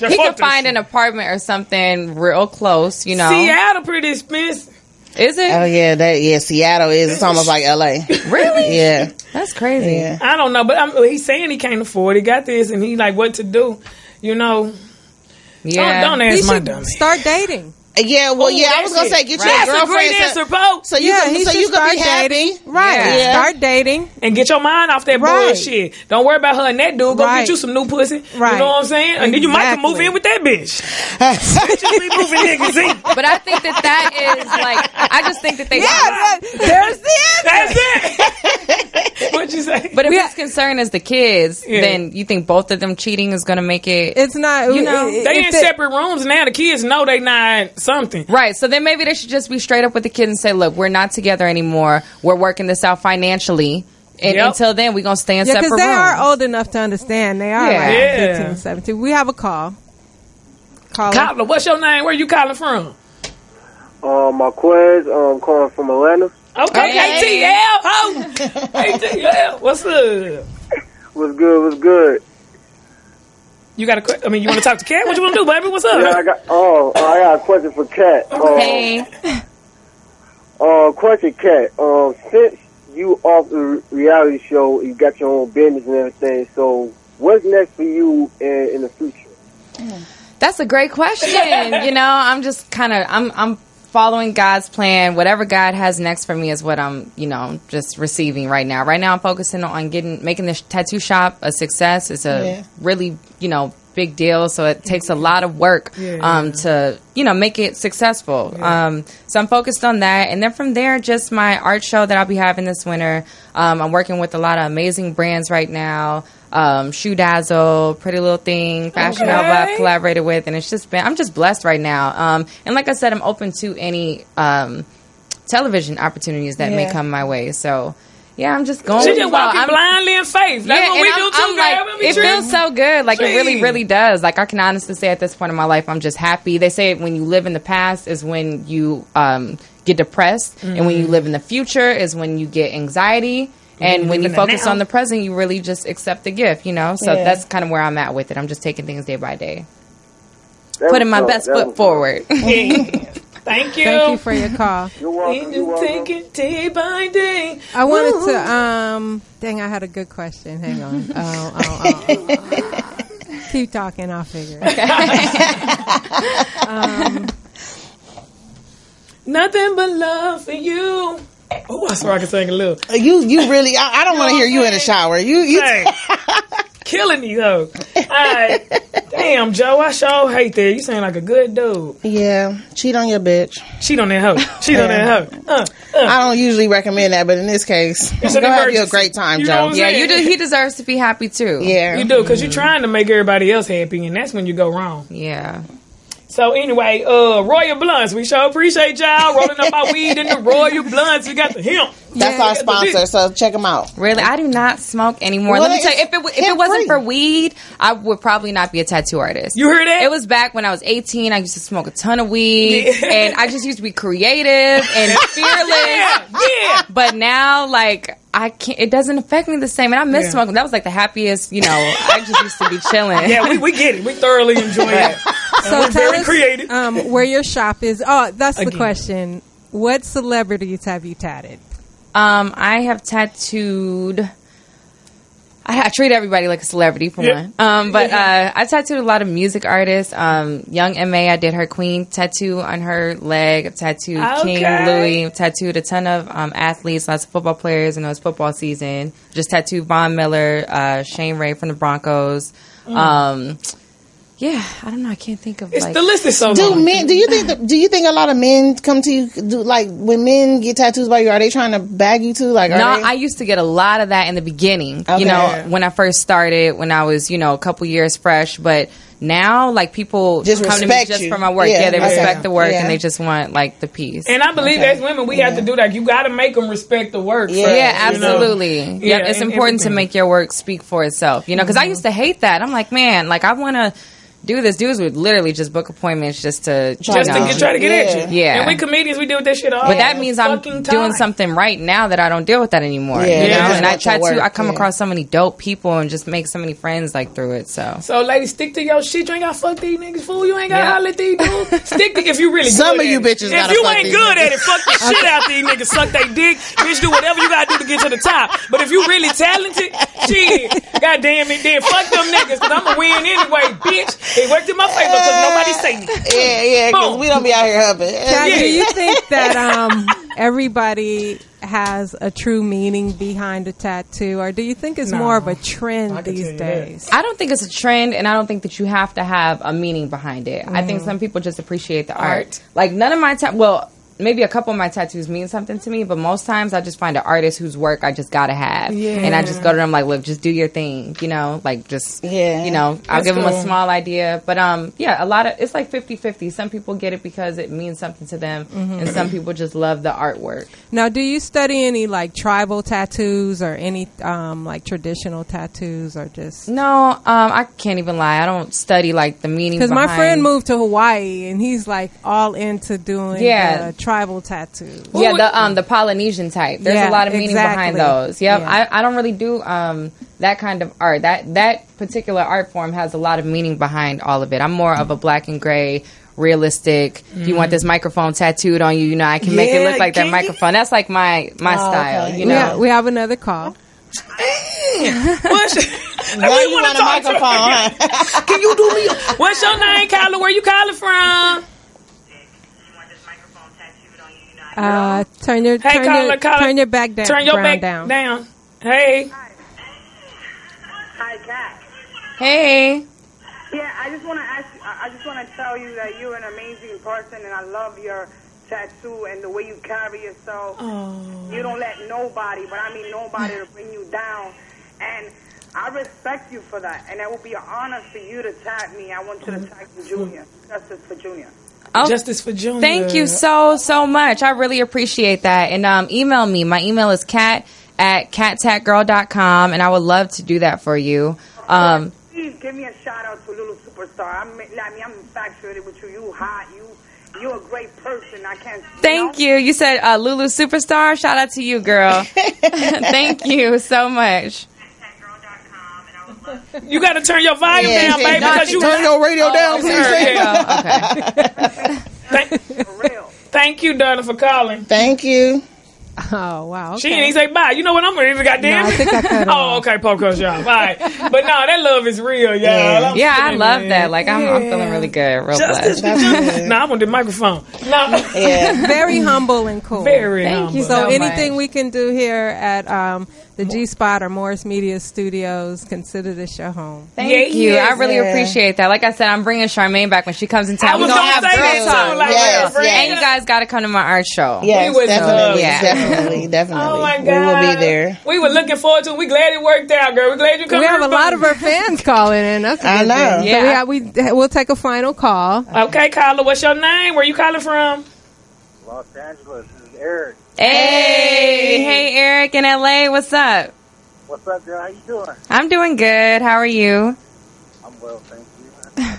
He could find an apartment or something real close, you know. Seattle pretty expensive. Is it? Oh yeah, Seattle is. It's almost like LA. Really? Yeah, that's crazy. Yeah. I don't know, but he's saying he can't afford it. He got this, and he like what to do. You know. Yeah. Don't ask He my should dummy. start dating. Yeah, well, Ooh, I was gonna say get you a That's a girlfriend great answer, Poe. so you can be happy. dating. Right. Yeah. Start dating. And get your mind off that Right. bullshit. Don't worry about her and that dude. Go Right. get you some new pussy. Right. You know what I'm saying? And then you might can move in with that bitch. Just be moving niggas in. But I think that is like, I just think that they. There's the answer. That's it. What'd you say? But if his concern is the kids, then you think both of them cheating is going to make it. It's not. You know, they in separate rooms now. The kids know they not something. Right. So then maybe they should just be straight up with the kids and say, look, we're not together anymore. We're working this out financially. And until then, we're going to stay in separate rooms. Because they are old enough to understand. They are like 15, 17. We have a call. Caller, what's your name? Where you calling from? Marquez. I'm calling from Atlanta. Okay, KTL. KTL. What's up? What's good? You got a question? I mean, you want to talk to Kat? What you want to do, baby? What's up? Yeah, I got a question for Kat. Hey. Question, Kat. Since you off the reality show, you got your own business and everything. So, what's next for you in the future? That's a great question. I'm just I'm following God's plan. Whatever God has next for me is what I'm, just receiving right now. Right now, I'm focusing on making this tattoo shop a success. It's a really, big deal. So it takes a lot of work to, make it successful. Yeah. So I'm focused on that. And then from there, just my art show that I'll be having this winter. I'm working with a lot of amazing brands right now. Shoe Dazzle, Pretty Little Thing, Fashion Nova I've collaborated with, and I'm just blessed right now. And like I said, I'm open to any television opportunities that may come my way. So I'm just going. She just walking blindly in faith. That's what we do too, girl. It feels so good. Like, it really, really does. Like, I can honestly say at this point in my life, I'm just happy. They say when you live in the past is when you get depressed, and when you live in the future is when you get anxiety. And when you focus on the present, you really just accept the gift, So that's kind of where I'm at with it. I'm just taking things day by day. Putting my best foot forward. Thank you. Thank you for your call. You're welcome. Take it day by day. I wanted to, dang, I had a good question. Hang on. Keep talking, I'll figure it. Nothing but love for you. Oh, I swear I can sing a little. You really, I don't want to hear you in the shower. You killing me though. Damn, Joe, I sure hate that. You sound like a good dude. Yeah, cheat on your bitch. Cheat on that hoe. Cheat on that hoe. I don't usually recommend that, but in this case, go have you a great time, Joe. Yeah, he deserves to be happy too. Yeah, you do, because you're trying to make everybody else happy, and that's when you go wrong. Yeah. So anyway, Royal Blunts, we sure appreciate y'all rolling up our weed in the Royal Blunts. We got the hemp. That's our sponsor, so check them out. Really, I do not smoke anymore. Well, let me tell you, if it wasn't for weed, I would probably not be a tattoo artist. You heard that? It was back when I was 18. I used to smoke a ton of weed, and I just used to be creative and fearless. Yeah. But now, like, I can't. It doesn't affect me the same, and I miss smoking. That was like the happiest. I just used to be chilling. Yeah, we get it. We thoroughly enjoy it. So tell very us, creative. Where your shop is. Oh, that's the question. What celebrities have you tatted? I have tattooed. I treat everybody like a celebrity for one. But I tattooed a lot of music artists. Young M.A., I did her Queen tattoo on her leg. I tattooed King Louis. I tattooed a ton of athletes, lots of football players, and it was football season. Just tattooed Von Miller, Shane Ray from the Broncos. Yeah, I don't know. I can't think of the list is so long. Do you think a lot of men come to you? When men get tattoos by you, are they trying to bag you too? I used to get a lot of that in the beginning. Okay. When I first started, when I was a couple years fresh, but now people just come to me just for my work. Yeah, they respect the work and they just want the piece. And I believe as women, we have to do that. You got to make them respect the work. Yeah, absolutely. Yeah, it's important to make your work speak for itself. Because I used to hate that. I'm like, man, I want to do this. Dudes would literally just book appointments just to try to get at you. Yeah, and we comedians, we deal with that shit all. But that means I'm doing something right now that I don't deal with that anymore. Yeah, and I tattoo. I come across so many dope people and just make so many friends through it. So ladies, stick to your shit. You ain't got to fuck these niggas, fool. You ain't got to holler at these dudes. Stick to if you really some good of you at bitches. If you ain't good at it, fuck the shit out these niggas. Suck they dick. Bitch, do whatever you got to do to get to the top. But if you really talented, shit, goddamn it, then fuck them niggas because I'ma win anyway, bitch. It worked in my favor. Because nobody say me. Yeah, because we don't be out here humping. Do you think that everybody has a true meaning behind a tattoo, or do you think it's more of a trend these days? I don't think it's a trend, and I don't think that you have to have a meaning behind it. I think some people just appreciate the art. None of my maybe a couple of my tattoos mean something to me, but most times I just find an artist whose work I just gotta have, and I just go to them like, look, just do your thing, you know, like just, you know, I'll give them a small idea, but yeah, a lot of it's like 50-50. Some people get it because it means something to them, and some people just love the artwork. Now, do you study any like tribal tattoos or any like traditional tattoos, or just no? I can't even lie. I don't study like the meaning. Because my friend moved to Hawaii and he's like all into doing tribal tattoos. Yeah, the Polynesian type. There's a lot of meaning behind those. Yep. Yeah. I don't really do that kind of art. That particular art form has a lot of meaning behind all of it. I'm more of a black and gray, realistic. If you want this microphone tattooed on you, you know, I can make it look like that microphone. That's like my style. Okay. You know, we have another call. Why you want a microphone? Can you do me? What's your name, Kyla? Where you calling from? Turn your back down. Turn your back down. Hey. Hi, Kat. Hey. Yeah, I just want to ask you. I just want to tell you that you're an amazing person, and I love your tattoo and the way you carry yourself. You don't let nobody, but I mean nobody, to bring you down. And I respect you for that. And it will be an honor for you to tag me. I want you to tag me Junior. Justice for Junior. Oh, Justice for Junior. Thank you so much. I really appreciate that. And email me. My email is kat@kattatgirl.com, and I would love to do that for you. Please give me a shout out to Lulu Superstar. I'm infatuated with you. You hot. You're a great person. I can't. Thank you. You said Lulu Superstar. Shout out to you, girl. Thank you so much. You got to turn your volume down, baby, because you turn your radio down. Okay. Thank you, Donna, for calling. Thank you. Oh, wow. Okay. She didn't even say bye. You know what? I'm ready to goddamn. No, I think I cut oh, okay, Poco's y'all. All right. But no, that love is real, y'all. Yeah, I love that. Like, I'm feeling really good. Real blessed. No, I want the microphone. No. Yeah. Very humble and cool. Very humble. Thank you so anything we can do here at the G-Spot or Morris Media Studios, consider this your home. Thank you. I really appreciate that. Like I said, I'm bringing Charmaine back when she comes in town. We're going to have girl talk. And you guys got to come to my art show. Yes, definitely. Oh, my God. We will be there. We were looking forward to it. We glad it worked out, girl. We're glad you come. We have a lot of our fans calling in. That's a good know. Thing. Yeah. So we'll take a final call. Okay, Carla, what's your name? Where you calling from? Los Angeles. This is Eric. Hey, Eric in LA. What's up? What's up, girl? How you doing? I'm doing good. How are you? I'm well, thank you. I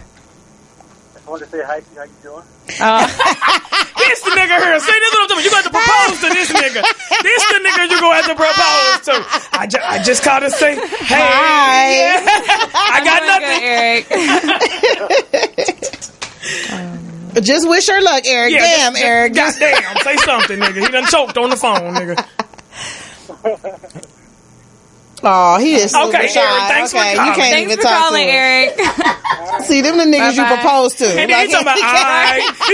wanted to say hi to you. How you doing? This the nigga here. Say this little. You got to propose to this nigga. This the nigga you gonna have to propose to. I just called to say, hey, hi. I got nothing. Just wish her luck, Eric. Damn, Eric. Goddamn. Say something, nigga. He done choked on the phone, nigga. Oh, he is super okay, shy. Eric, thanks for calling. You can't thanks even for talk calling, to him. Eric. See, them the niggas you propose to. And then he talking about, He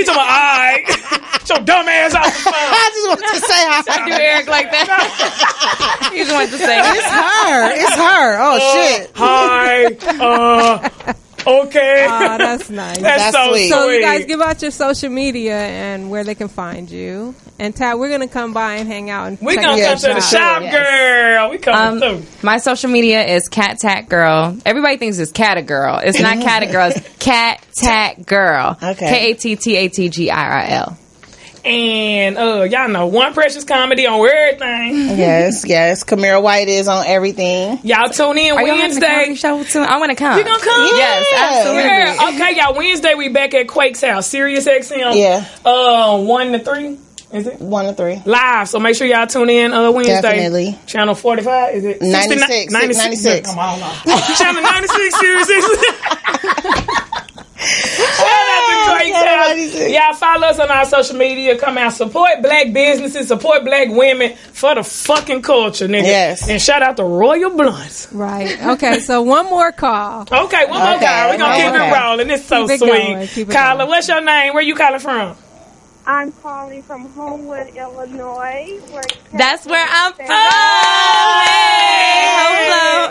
talking about, Get your dumb ass out the phone. I just want to say hi. I do Eric like that. He just wants to say It's her. Oh, shit. Hi. Okay. Oh, that's nice. That's so sweet. So you guys give out your social media and where they can find you. And Tat, we're gonna come by and hang out and we gonna come to the shop, girl. We coming through. My social media is Kat Tat Girl. Everybody thinks it's Cat a Girl. It's not Cat a Girl. It's Kat Tat Girl. Okay. KATTATGIRL. And y'all know One Precious Comedy on everything. Yes. Kamira White is on everything. Y'all tune in Wednesday. Show too? I want to come. You gonna come? Yes, absolutely. Yeah. Okay, y'all. Wednesday we back at Quake's house, Sirius XM. Yeah. 1 to 3. Is it 1 to 3 live? So make sure y'all tune in Wednesday. Definitely. Channel 45. Is it 96? Come on. Channel 96. Sirius Shout out to Quake's house. Y'all follow us on our social media. Come out, support black businesses, support black women for the fucking culture, nigga. Yes. And shout out to Royal Blunts. Right. Okay. So one more call. Okay, one more call. We're gonna keep it rolling. It's so sweet. Kyla, what's your name? Where you calling from? I'm calling from Homewood, Illinois. That's where I'm from.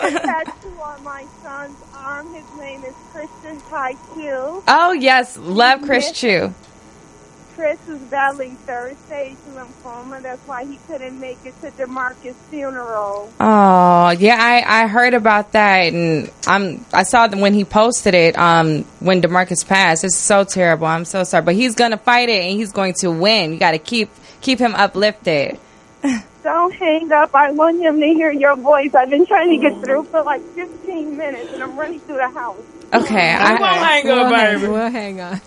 Hey, tattoo on my son's arm. His name is Christian Tai Q. Oh yes, love Chris Chu. Chris is battling third-stage lymphoma. That's why he couldn't make it to DeMarcus' funeral. Oh, yeah, I heard about that, and I saw them when he posted it. When DeMarcus passed, it's so terrible. I'm so sorry, but he's gonna fight it, and he's going to win. You got to keep him uplifted. Don't hang up. I want him to hear your voice. I've been trying to get through for like 15 minutes, and I'm running through the house. Okay, I won't hang up, baby. We'll hang on.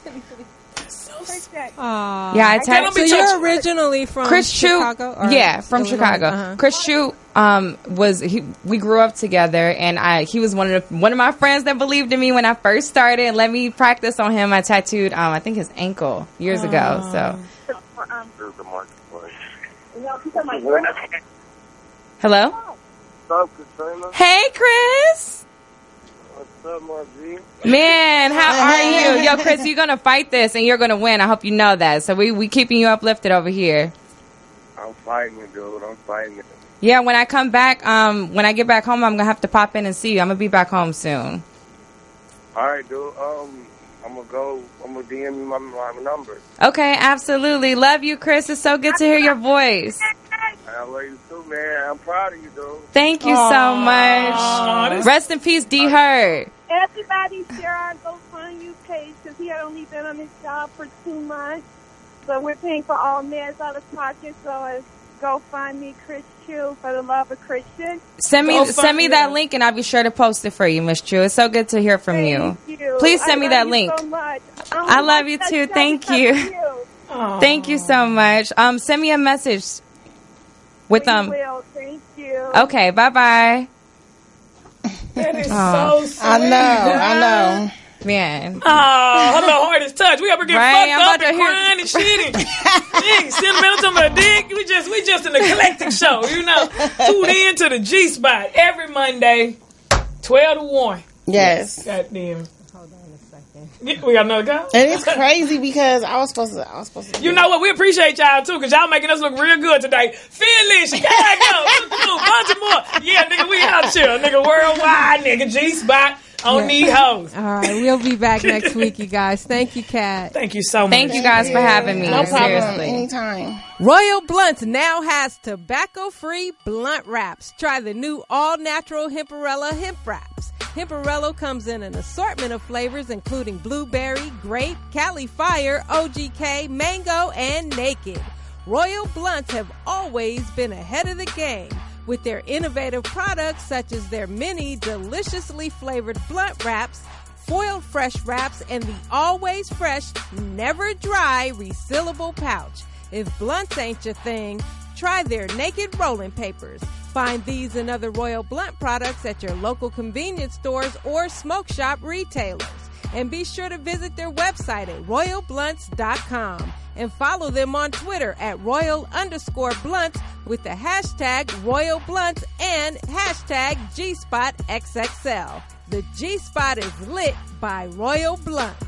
Yeah, I texted. So you're originally from Chicago? Yeah, from Chicago. Uh-huh. Chris Shute we grew up together, and he was one of my friends that believed in me when I first started and let me practice on him. I tattooed I think his ankle years ago. So hello? What's up, Katrina? Hey, Chris. What's up, Margie? Man, how are you? Yo, Chris, you're going to fight this, and you're going to win. I hope you know that. So we keeping you uplifted over here. I'm fighting it, dude. I'm fighting it. Yeah, when I come back, when I get back home, I'm going to have to pop in and see you. I'm going to be back home soon. All right, dude. I'm going to DM you my number. Okay, absolutely. Love you, Chris. It's so good to hear your voice. I love you too, man. I'm proud of you, dude. Thank you so much. Rest in peace, D. Hurd. Everybody share our GoFundMe page because he had only been on his job for 2 months. So we're paying for all meds out of pocket. So it's GoFundMe Chris Chu for the love of Christian. Send me that link, and I'll be sure to post it for you, Miss Chu. It's so good to hear from you. Please send me that link. So much. I love you too. Thank you. Thank you so much. Send me a message with them. Thank you. Okay, bye. That is so sweet. I know. Man. Oh, her little heart is touched. We ever get Right, I'm fucked about up and to hear- crying and shit. And sentimental to my dick. We just an eclectic show, you know. Tune in to the G Spot every Monday, 12 to 1. Yes. Goddamn. Hold on a second. We got another go? And it's crazy because I was supposed to. You know what? We appreciate y'all too, because y'all making us look real good today. Philly, Chicago, Baltimore. Yeah, nigga, we out here. Nigga, worldwide, nigga, G Spot. On these hoes. All right, we'll be back next week, you guys. Thank you, Kat. Thank you so much. Thank you guys for having me. No problem. Seriously. Anytime. Royal Blunts now has tobacco-free blunt wraps. Try the new all-natural Hemperella hemp wraps. Hemperella comes in an assortment of flavors, including blueberry, grape, Cali Fire, OGK, mango, and naked. Royal Blunts have always been ahead of the game with their innovative products such as their many deliciously flavored blunt wraps, foiled fresh wraps, and the always fresh, never dry resealable pouch. If blunts ain't your thing, try their naked rolling papers. Find these and other Royal Blunt products at your local convenience stores or smoke shop retailers. And be sure to visit their website at royalblunts.com and follow them on Twitter at Royal_Blunts with the hashtag Royal Blunts and hashtag GSpotXXL. The G Spot is lit by Royal Blunts.